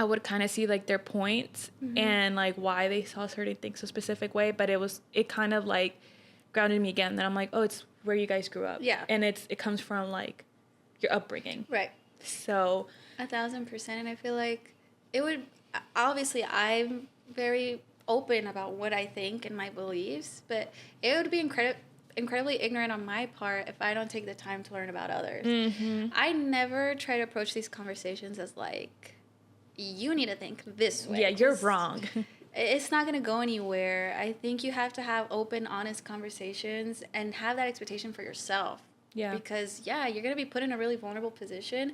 [SPEAKER 1] would kind of see like their points and like why they saw certain things a specific way. But it kind of like grounded me again that I'm like, oh, it's where you guys grew up.
[SPEAKER 2] Yeah.
[SPEAKER 1] And it comes from like your upbringing.
[SPEAKER 2] Right.
[SPEAKER 1] So
[SPEAKER 2] 1,000%. And I feel like it would, obviously I'm very open about what I think and my beliefs, but it would be incredibly ignorant on my part if I don't take the time to learn about others. I never try to approach these conversations as like, you need to think this way.
[SPEAKER 1] Yeah, you're wrong.
[SPEAKER 2] It's not going to go anywhere. I think you have to have open, honest conversations and have that expectation for yourself.
[SPEAKER 1] Yeah.
[SPEAKER 2] Because, you're going to be put in a really vulnerable position.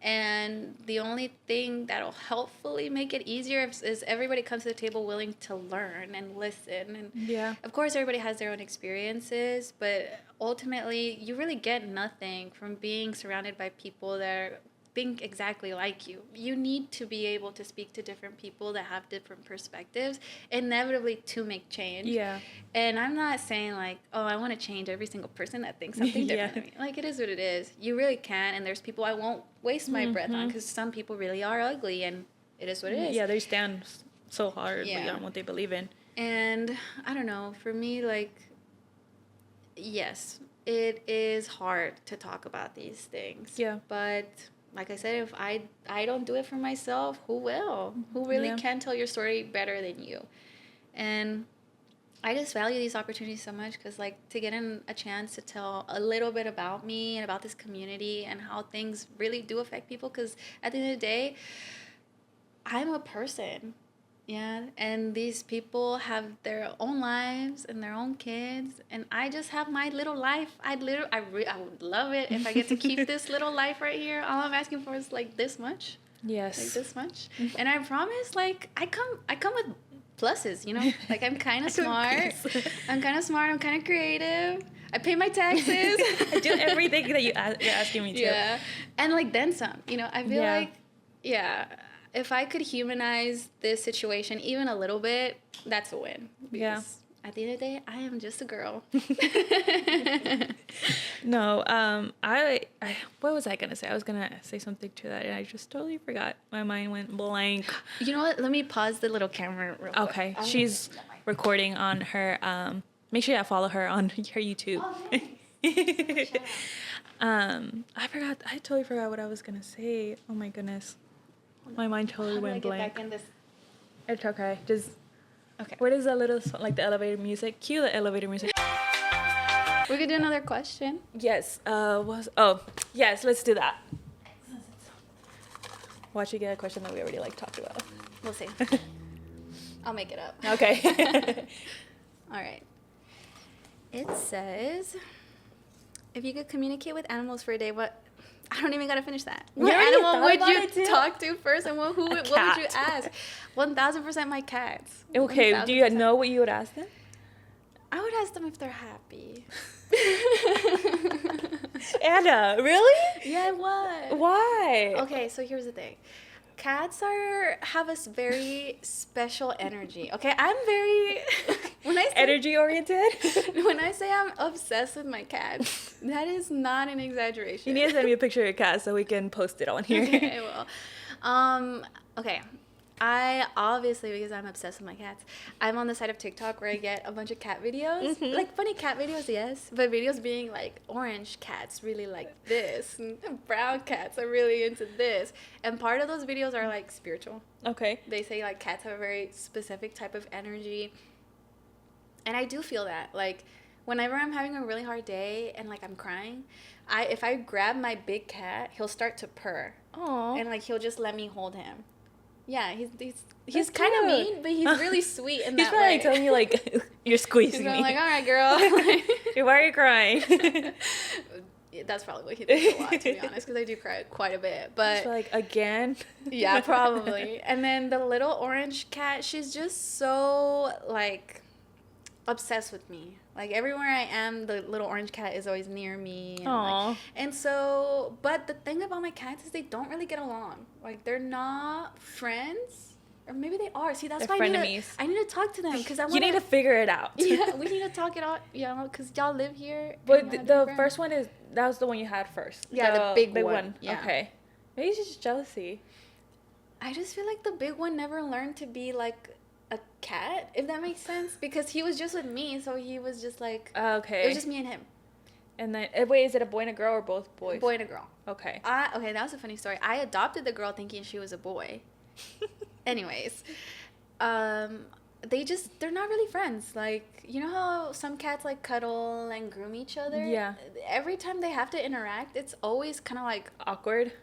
[SPEAKER 2] And the only thing that'll helpfully make it easier is everybody comes to the table willing to learn and listen. And of course, everybody has their own experiences, but ultimately, you really get nothing from being surrounded by people that think exactly like you. You need to be able to speak to different people that have different perspectives, inevitably to make change. Yeah. And I'm not saying like, oh, I want to change every single person that thinks something different than me. Like, it is what it is. You really can, and there's people I won't waste my breath on because some people really are ugly, and it is what it is.
[SPEAKER 1] Yeah, they stand so hard on what they believe in.
[SPEAKER 2] And I don't know, for me, like, yes, it is hard to talk about these things. Yeah. But like I said, if I don't do it for myself, who will? Who really can tell your story better than you? And I just value these opportunities so much because, like, to get a chance to tell a little bit about me and about this community and how things really do affect people, because at the end of the day, I'm a person. Yeah, and these people have their own lives and their own kids, and I just have my little life. I would love it if I get to keep this little life right here. All I'm asking for is like this much. Yes. Like this much. And I promise, like, I come with pluses, you know? Like, I'm kind of smart. I'm kind of creative. I pay my taxes.
[SPEAKER 1] I do everything that you're asking me to. Yeah.
[SPEAKER 2] And like then some, you know? I feel like, if I could humanize this situation even a little bit, that's a win. Because at the end of the day, I am just a girl.
[SPEAKER 1] No, I what was I going to say? I was going to say something to that, and I just totally forgot. My mind went blank.
[SPEAKER 2] You know what? Let me pause the little camera real quick.
[SPEAKER 1] Okay. She's recording on her, make sure you follow her on her YouTube. I totally forgot what I was going to say. Oh my goodness. My mind totally went blank. Back in this? It's okay. Just What is that little like the elevator music? Cue the elevator music.
[SPEAKER 2] We could do another question.
[SPEAKER 1] Yes. Yes. Let's do that. Watch you get a question that we already like talked about.
[SPEAKER 2] We'll see. I'll make it up.
[SPEAKER 1] Okay.
[SPEAKER 2] All right. It says, if you could communicate with animals for a day, what? I don't even gotta finish that. What animal would you talk to first, and what would you ask? 1,000% my cats.
[SPEAKER 1] Okay, 1,000%. Do you know what you would ask them?
[SPEAKER 2] I would ask them if they're happy.
[SPEAKER 1] Anna, really?
[SPEAKER 2] Yeah, I would.
[SPEAKER 1] Why?
[SPEAKER 2] Okay, so here's the thing. Cats have a very special energy. Okay, I'm very
[SPEAKER 1] energy oriented.
[SPEAKER 2] When I say I'm obsessed with my cats, that is not an exaggeration.
[SPEAKER 1] You need to send me a picture of your cat so we can post it on here.
[SPEAKER 2] Okay, I will. Okay, I obviously, because I'm obsessed with my cats, I'm on the side of TikTok where I get a bunch of cat videos.
[SPEAKER 1] Mm-hmm.
[SPEAKER 2] Like funny cat videos, yes. But videos being like orange cats really like this. And brown cats are really into this. And part of those videos are like spiritual.
[SPEAKER 1] Okay.
[SPEAKER 2] They say like cats have a very specific type of energy. And I do feel that. Like whenever I'm having a really hard day and like I'm crying, if I grab my big cat, he'll start to purr.
[SPEAKER 1] Aww.
[SPEAKER 2] And like he'll just let me hold him. Yeah, he's
[SPEAKER 1] That's
[SPEAKER 2] kind of
[SPEAKER 1] cute.
[SPEAKER 2] mean, but he's really sweet in
[SPEAKER 1] He's
[SPEAKER 2] that
[SPEAKER 1] probably
[SPEAKER 2] way.
[SPEAKER 1] telling you like you're
[SPEAKER 2] He's
[SPEAKER 1] squeezing
[SPEAKER 2] going
[SPEAKER 1] me.
[SPEAKER 2] like, all right, girl.
[SPEAKER 1] Why are you crying?
[SPEAKER 2] That's probably what he thinks a lot, to be honest, because I do cry quite a bit. But
[SPEAKER 1] like again.
[SPEAKER 2] yeah, probably. And then the little orange cat, she's just so like obsessed with me. Like everywhere I am, the little orange cat is always near me. And,
[SPEAKER 1] Aww.
[SPEAKER 2] like, and so, but the thing about my cats is they don't really get along. Like they're not friends, or maybe they are. See, that's
[SPEAKER 1] They're
[SPEAKER 2] why
[SPEAKER 1] frenemies.
[SPEAKER 2] I need to talk to them because I want
[SPEAKER 1] You need to figure it out.
[SPEAKER 2] Yeah, we need to talk it out. You know, because y'all live here.
[SPEAKER 1] But
[SPEAKER 2] and y'all
[SPEAKER 1] the
[SPEAKER 2] do
[SPEAKER 1] first
[SPEAKER 2] friends.
[SPEAKER 1] one that was the one you had first.
[SPEAKER 2] Yeah, the big one. Yeah.
[SPEAKER 1] Okay. Maybe it's just jealousy.
[SPEAKER 2] I just feel like the big one never learned to be like a cat, if that makes sense, because he was just with me, so he was just like
[SPEAKER 1] Okay.
[SPEAKER 2] it was just me and him.
[SPEAKER 1] And then wait, is it a boy and a girl or both boys?
[SPEAKER 2] Boy and a girl.
[SPEAKER 1] Okay.
[SPEAKER 2] Okay, that was a funny story. I adopted the girl thinking she was a boy. Anyways, they're not really friends. Like, you know how some cats like cuddle and groom each other?
[SPEAKER 1] Yeah.
[SPEAKER 2] Every time they have to interact, it's always kind of like
[SPEAKER 1] Awkward.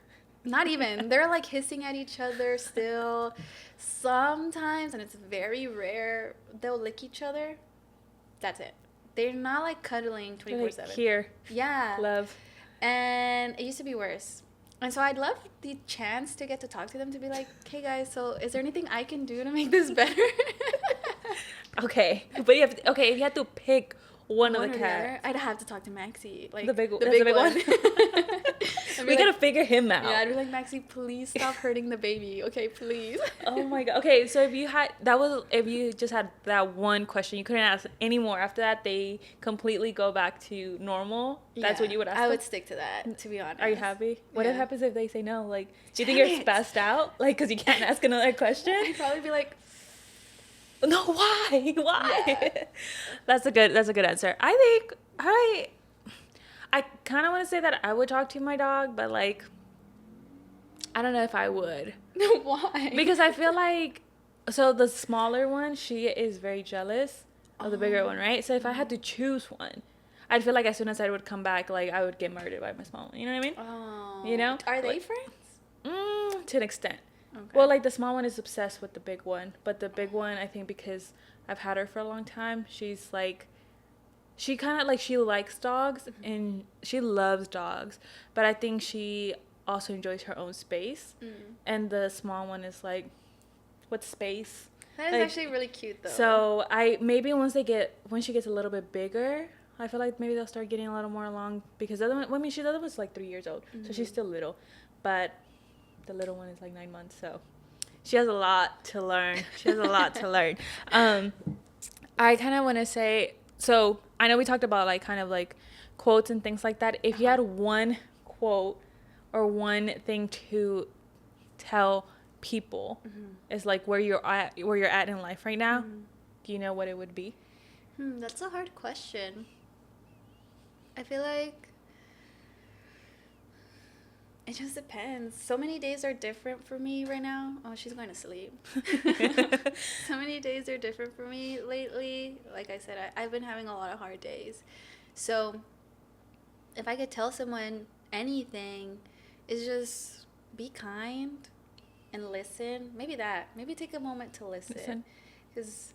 [SPEAKER 2] not even. They're like hissing at each other still. Sometimes, and it's very rare, they'll lick each other. That's it. They're not like cuddling 24/7.
[SPEAKER 1] Like, here,
[SPEAKER 2] Yeah.
[SPEAKER 1] love.
[SPEAKER 2] And it used to be worse. And so I'd love the chance to get to talk to them, to be like, hey guys, so is there anything I can do to make this better?
[SPEAKER 1] Okay, but if you had to pick one of
[SPEAKER 2] or
[SPEAKER 1] the
[SPEAKER 2] the
[SPEAKER 1] cats,
[SPEAKER 2] other, I'd have to talk to Maxie. Like
[SPEAKER 1] the big
[SPEAKER 2] one.
[SPEAKER 1] one.
[SPEAKER 2] I'd be
[SPEAKER 1] We
[SPEAKER 2] like,
[SPEAKER 1] gotta figure him out.
[SPEAKER 2] yeah, I'd be like, Maxie, please stop hurting the baby. Okay, please.
[SPEAKER 1] Oh my god. Okay, so if you just had that one question, you couldn't ask any more. After that, they completely go back to normal. That's what you would ask.
[SPEAKER 2] I
[SPEAKER 1] them?
[SPEAKER 2] would stick to that, to be honest.
[SPEAKER 1] Are you happy? What
[SPEAKER 2] Yeah.
[SPEAKER 1] happens if they say no? Like, do you think
[SPEAKER 2] Damn
[SPEAKER 1] you're
[SPEAKER 2] it.
[SPEAKER 1] spazzed out? Like, because you can't ask another question?
[SPEAKER 2] I'd probably be like,
[SPEAKER 1] No, why? Why?
[SPEAKER 2] Yeah.
[SPEAKER 1] That's a good answer. I think I kind of want to say that I would talk to my dog, but like I don't know if I would.
[SPEAKER 2] why?
[SPEAKER 1] Because I feel like so the smaller one, she is very jealous of the bigger one, right? So if I had to choose one, I'd feel like as soon as I would come back, like I would get murdered by my small one. You know what I mean?
[SPEAKER 2] Oh.
[SPEAKER 1] You know?
[SPEAKER 2] Are they
[SPEAKER 1] Like-
[SPEAKER 2] friends?
[SPEAKER 1] To an extent.
[SPEAKER 2] Okay.
[SPEAKER 1] Well, like the small one is obsessed with the big one, but the big one, I think because I've had her for a long time, she's like, she kind of like, she likes dogs and she loves dogs, but I think she also enjoys her own space. And the small one is like, what space?
[SPEAKER 2] That is
[SPEAKER 1] like-
[SPEAKER 2] actually really cute, though.
[SPEAKER 1] So maybe when she gets a little bit bigger, I feel like maybe they'll start getting a little more along, because the other one, the other one's like 3 years old, so she's still little, but the little one is like 9 months, so she has a lot to learn. I kind of want to say, so I know we talked about like kind of like quotes and things like that. If you had one quote or one thing to tell people is like where you're at in life right now, do you know what it would be?
[SPEAKER 2] That's a hard question. I feel like it just depends. So many days are different for me right now. Oh, she's going to sleep. So many days are different for me lately. Like I said, I've been having a lot of hard days. So if I could tell someone anything, it's just be kind and listen. Maybe take a moment to listen. Because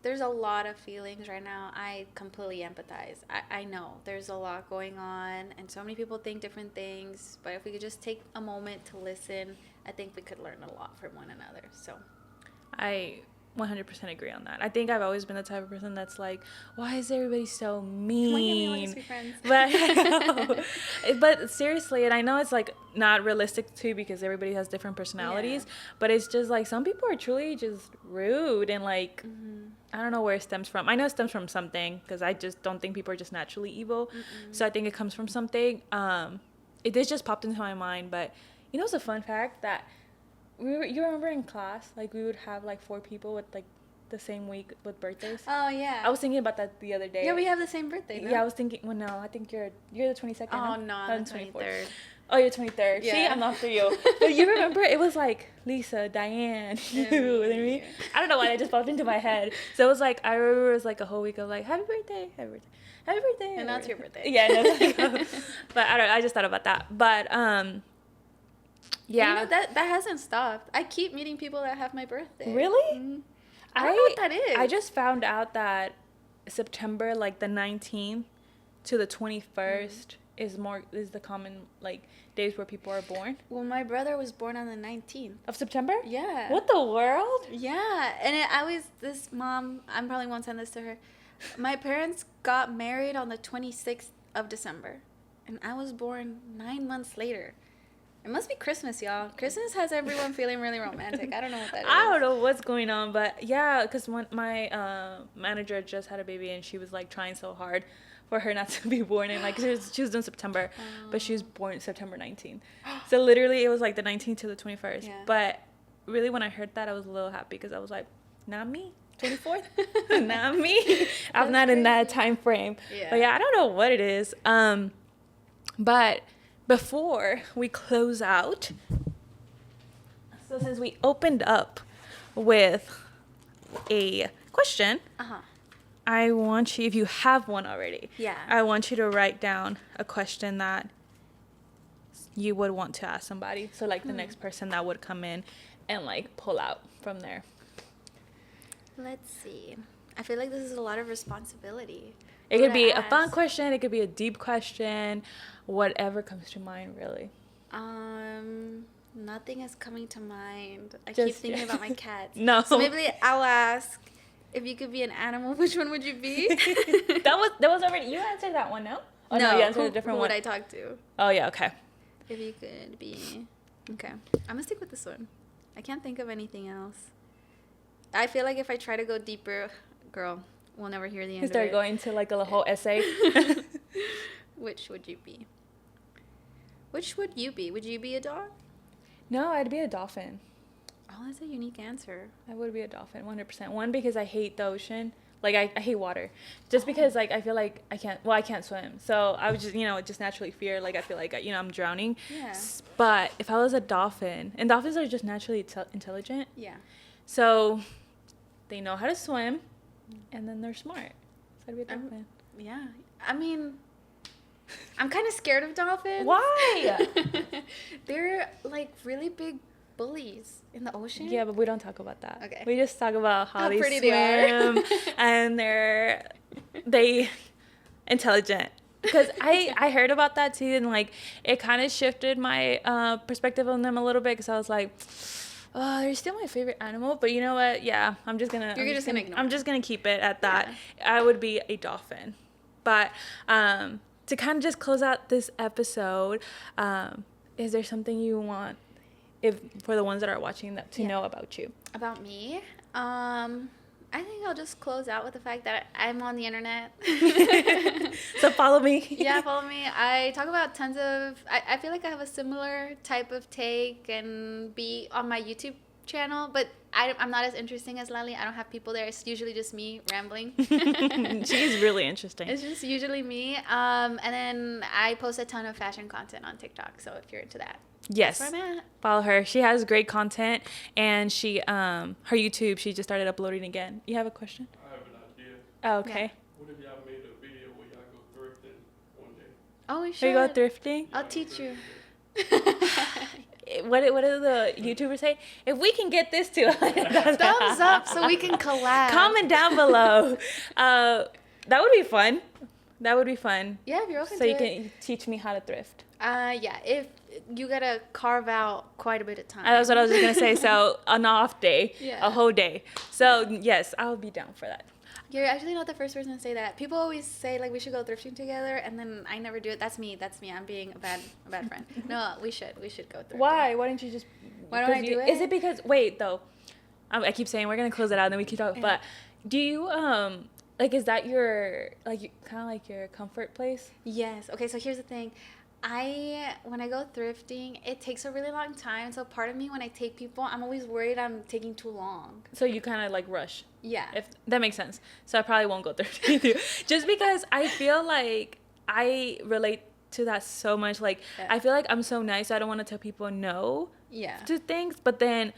[SPEAKER 2] there's a lot of feelings right now. I completely empathize. I know there's a lot going on, and so many people think different things. But if we could just take a moment to listen, I think we could learn a lot from one another. So
[SPEAKER 1] I 100% agree on that. I think I've always been the type of person that's like, why is everybody so mean?
[SPEAKER 2] why can't we all just be friends?
[SPEAKER 1] But seriously, and I know it's like not realistic too, because everybody has different personalities, but it's just like some people are truly just rude, and like I don't know where it stems from. I know it stems from something, because I just don't think people are just naturally evil. So I think it comes from something. It just popped into my mind, but you know, it's a fun fact that you remember in class, like, we would have, like, 4 people with, like, the same week with birthdays?
[SPEAKER 2] Oh, yeah.
[SPEAKER 1] I was thinking about that the other day.
[SPEAKER 2] Yeah, we have the same birthday, no?
[SPEAKER 1] Yeah, I was thinking, well, no, I think you're the 22nd,
[SPEAKER 2] Oh,
[SPEAKER 1] no,
[SPEAKER 2] I'm the 23rd.
[SPEAKER 1] Oh, you're 23rd.
[SPEAKER 2] Yeah.
[SPEAKER 1] See, I'm after you. But you remember, it was, like, Lisa, Diane, you, and me. I don't know why that just popped into my head. So it was, like, I remember it was, like, a whole week of, like, happy birthday, happy birthday. Happy birthday.
[SPEAKER 2] And now it's your birthday.
[SPEAKER 1] Yeah, no, like, but I just thought about that. But yeah.
[SPEAKER 2] You know, that hasn't stopped. I keep meeting people that have my birthday.
[SPEAKER 1] Really?
[SPEAKER 2] Mm-hmm. I don't know what that is.
[SPEAKER 1] I just found out that September, like, the 19th to the 21st is the common, like, days where people are born.
[SPEAKER 2] Well, my brother was born on the 19th.
[SPEAKER 1] Of September?
[SPEAKER 2] Yeah.
[SPEAKER 1] What the world?
[SPEAKER 2] Yeah. And this mom, I probably won't send this to her. My parents got married on the 26th of December. And I was born 9 months later. It must be Christmas, y'all. Christmas has everyone feeling really romantic. I don't know what that is.
[SPEAKER 1] I don't know what's going on, but yeah, because my manager just had a baby, and she was, like, trying so hard for her not to be born in, like, she was doing September, but she was born September 19th. So literally it was, like, the 19th to the 21st.
[SPEAKER 2] Yeah.
[SPEAKER 1] But really, when I heard that, I was a little happy, because I was like, not me. 24th? Not me. I'm not in that time frame.
[SPEAKER 2] Yeah.
[SPEAKER 1] But yeah, I don't know what it is. But before we close out, so since we opened up with a question, I want you, if you have one already,
[SPEAKER 2] Yeah.
[SPEAKER 1] I want you to write down a question that you would want to ask somebody. So, like, the next person that would come in and, like, pull out from there.
[SPEAKER 2] Let's see. I feel like this is a lot of responsibility.
[SPEAKER 1] It
[SPEAKER 2] What
[SPEAKER 1] could be
[SPEAKER 2] I
[SPEAKER 1] a fun
[SPEAKER 2] ask?
[SPEAKER 1] question. It could be a deep question. Whatever comes to mind, really.
[SPEAKER 2] Nothing is coming to mind. I
[SPEAKER 1] Just-
[SPEAKER 2] keep thinking about my cats.
[SPEAKER 1] No.
[SPEAKER 2] So maybe I'll ask, if you could be an animal, which one would you be?
[SPEAKER 1] that was already, you answered that one, no? Oh, no, you answered a different
[SPEAKER 2] who
[SPEAKER 1] one.
[SPEAKER 2] would I talk to?
[SPEAKER 1] Oh, yeah, okay.
[SPEAKER 2] If you could be... Okay. I'm going to stick with this one. I can't think of anything else. I feel like if I try to go deeper, girl, we'll never hear the end
[SPEAKER 1] You start
[SPEAKER 2] of it.
[SPEAKER 1] going to, like, a whole essay.
[SPEAKER 2] Which would you be? Which would you be? Would you be a dog?
[SPEAKER 1] No, I'd be a dolphin.
[SPEAKER 2] Oh, that's a unique answer.
[SPEAKER 1] I would be a dolphin, 100%. One, because I hate the ocean. Like, I hate water. Just because, like, I feel like I can't swim. So I would just, just naturally fear, like, I feel like, I'm drowning.
[SPEAKER 2] Yeah.
[SPEAKER 1] But if I was a dolphin, and dolphins are just naturally intelligent.
[SPEAKER 2] Yeah.
[SPEAKER 1] So they know how to swim, and then they're smart. So I'd be a dolphin.
[SPEAKER 2] Yeah. I mean, I'm kind of scared of dolphins.
[SPEAKER 1] Why?
[SPEAKER 2] They're, like, really big bullies in the ocean.
[SPEAKER 1] Yeah, but we don't talk about that.
[SPEAKER 2] Okay.
[SPEAKER 1] We just talk about how they
[SPEAKER 2] pretty
[SPEAKER 1] swim
[SPEAKER 2] they are.
[SPEAKER 1] and they intelligent. Because I heard about that too, and, like, it kind of shifted my perspective on them a little bit, because I was like, oh, they're still my favorite animal, but you know what? Yeah, I'm just gonna
[SPEAKER 2] ignore
[SPEAKER 1] I'm just gonna keep it at that. Yeah. I would be a dolphin. But to kind of just close out this episode, is there something you want, for the ones that are watching, that to know about you?
[SPEAKER 2] About me? I think I'll just close out with the fact that I'm on the internet.
[SPEAKER 1] So follow me.
[SPEAKER 2] Yeah, follow me. I talk about tons of... I feel like I have a similar type of take and be on my YouTube channel, but I'm not as interesting as Lally. I don't have people there. It's usually just me rambling.
[SPEAKER 1] She's really interesting.
[SPEAKER 2] It's just usually me. And then I post a ton of fashion content on TikTok, so if you're into that.
[SPEAKER 1] Yes.
[SPEAKER 2] That's where I'm at.
[SPEAKER 1] Follow her. She has great content, and she her YouTube, she just started uploading again. You have a question?
[SPEAKER 3] I have an idea.
[SPEAKER 1] Oh, okay.
[SPEAKER 2] Yeah.
[SPEAKER 3] What if y'all made a video where y'all go thrifting one day?
[SPEAKER 2] Oh, we
[SPEAKER 1] Should we go
[SPEAKER 2] should.
[SPEAKER 1] thrifting?
[SPEAKER 2] I'll teach you.
[SPEAKER 1] What do the YouTubers say? If we can get this to
[SPEAKER 2] Thumbs up so we can collab.
[SPEAKER 1] Comment down below. That would be fun. That would be fun.
[SPEAKER 2] Yeah, if you're open
[SPEAKER 1] So
[SPEAKER 2] to
[SPEAKER 1] you
[SPEAKER 2] it.
[SPEAKER 1] can teach me how to thrift.
[SPEAKER 2] Yeah, if you gotta carve out quite a bit of time.
[SPEAKER 1] That's what I was just gonna say. So an off day,
[SPEAKER 2] Yeah.
[SPEAKER 1] a whole day. So yes, I'll be down for that.
[SPEAKER 2] You're actually not the first person to say that. People always say, like, we should go thrifting together, and then I never do it. That's me. I'm being a bad friend. No, we should go thrifting.
[SPEAKER 1] Why? Why don't you just?
[SPEAKER 2] Why don't I do it?
[SPEAKER 1] Is it because? Wait, though. I keep saying we're gonna close it out, and then we keep talking.
[SPEAKER 2] Yeah.
[SPEAKER 1] But do you like? Is that your kind of like your comfort place?
[SPEAKER 2] Yes. Okay, so here's the thing. When I go thrifting, it takes a really long time. So part of me, when I take people, I'm always worried I'm taking too long.
[SPEAKER 1] So you kind of like rush.
[SPEAKER 2] Yeah.
[SPEAKER 1] If that makes sense. So I probably won't go thrifting with you. Just because I feel like I relate to that so much. Like,
[SPEAKER 2] Yeah.
[SPEAKER 1] I feel like I'm so nice. I don't want to tell people no
[SPEAKER 2] Yeah.
[SPEAKER 1] to things. But then,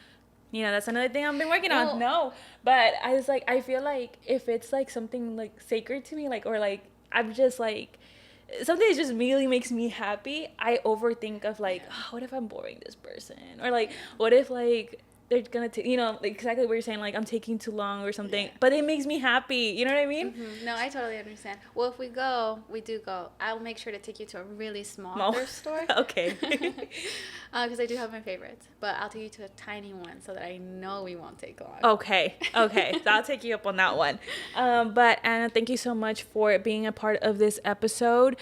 [SPEAKER 1] that's another thing I've been working
[SPEAKER 2] Well-
[SPEAKER 1] on. No. But I was like, I feel like if it's like something like sacred to me, like, or like, I'm just like, something that just really makes me happy, I overthink of like, oh, what if I'm boring this person? Or like, what if like they're gonna take, like exactly what you're saying, like I'm taking too long or something,
[SPEAKER 2] Yeah.
[SPEAKER 1] but it makes me happy. You know what I mean?
[SPEAKER 2] Mm-hmm. No, I totally understand. Well, if we do go. I'll make sure to take you to a really small
[SPEAKER 1] Small.
[SPEAKER 2] thrift store.
[SPEAKER 1] Okay.
[SPEAKER 2] Because I do have my favorites, but I'll take you to a tiny one so that I know we won't take long.
[SPEAKER 1] Okay. So I'll take you up on that one. But Anna, thank you so much for being a part of this episode.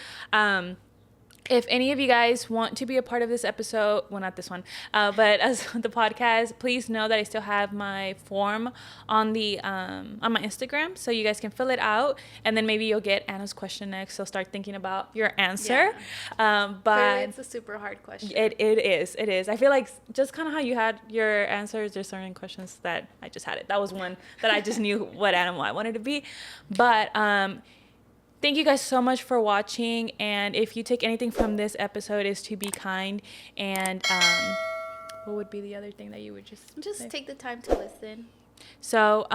[SPEAKER 1] If any of you guys want to be a part of this episode, well, not this one, but as the podcast, please know that I still have my form on the on my Instagram, so you guys can fill it out, and then maybe you'll get Anna's question next. So start thinking about your answer. But
[SPEAKER 2] Clearly, it's a super hard question.
[SPEAKER 1] It is. I feel like just kind of how you had your answers. There's certain questions that I just had it. That was one that I just knew what animal I wanted to be, but thank you guys so much for watching, and if you take anything from this episode is to be kind, and what would be the other thing that you would just say?
[SPEAKER 2] Take the time to listen.
[SPEAKER 1] So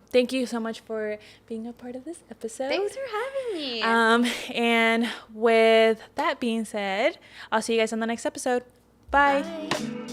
[SPEAKER 1] thank you so much for being a part of this episode.
[SPEAKER 2] Thanks for having me.
[SPEAKER 1] And with that being said, I'll see you guys on the next episode. Bye.
[SPEAKER 2] Bye.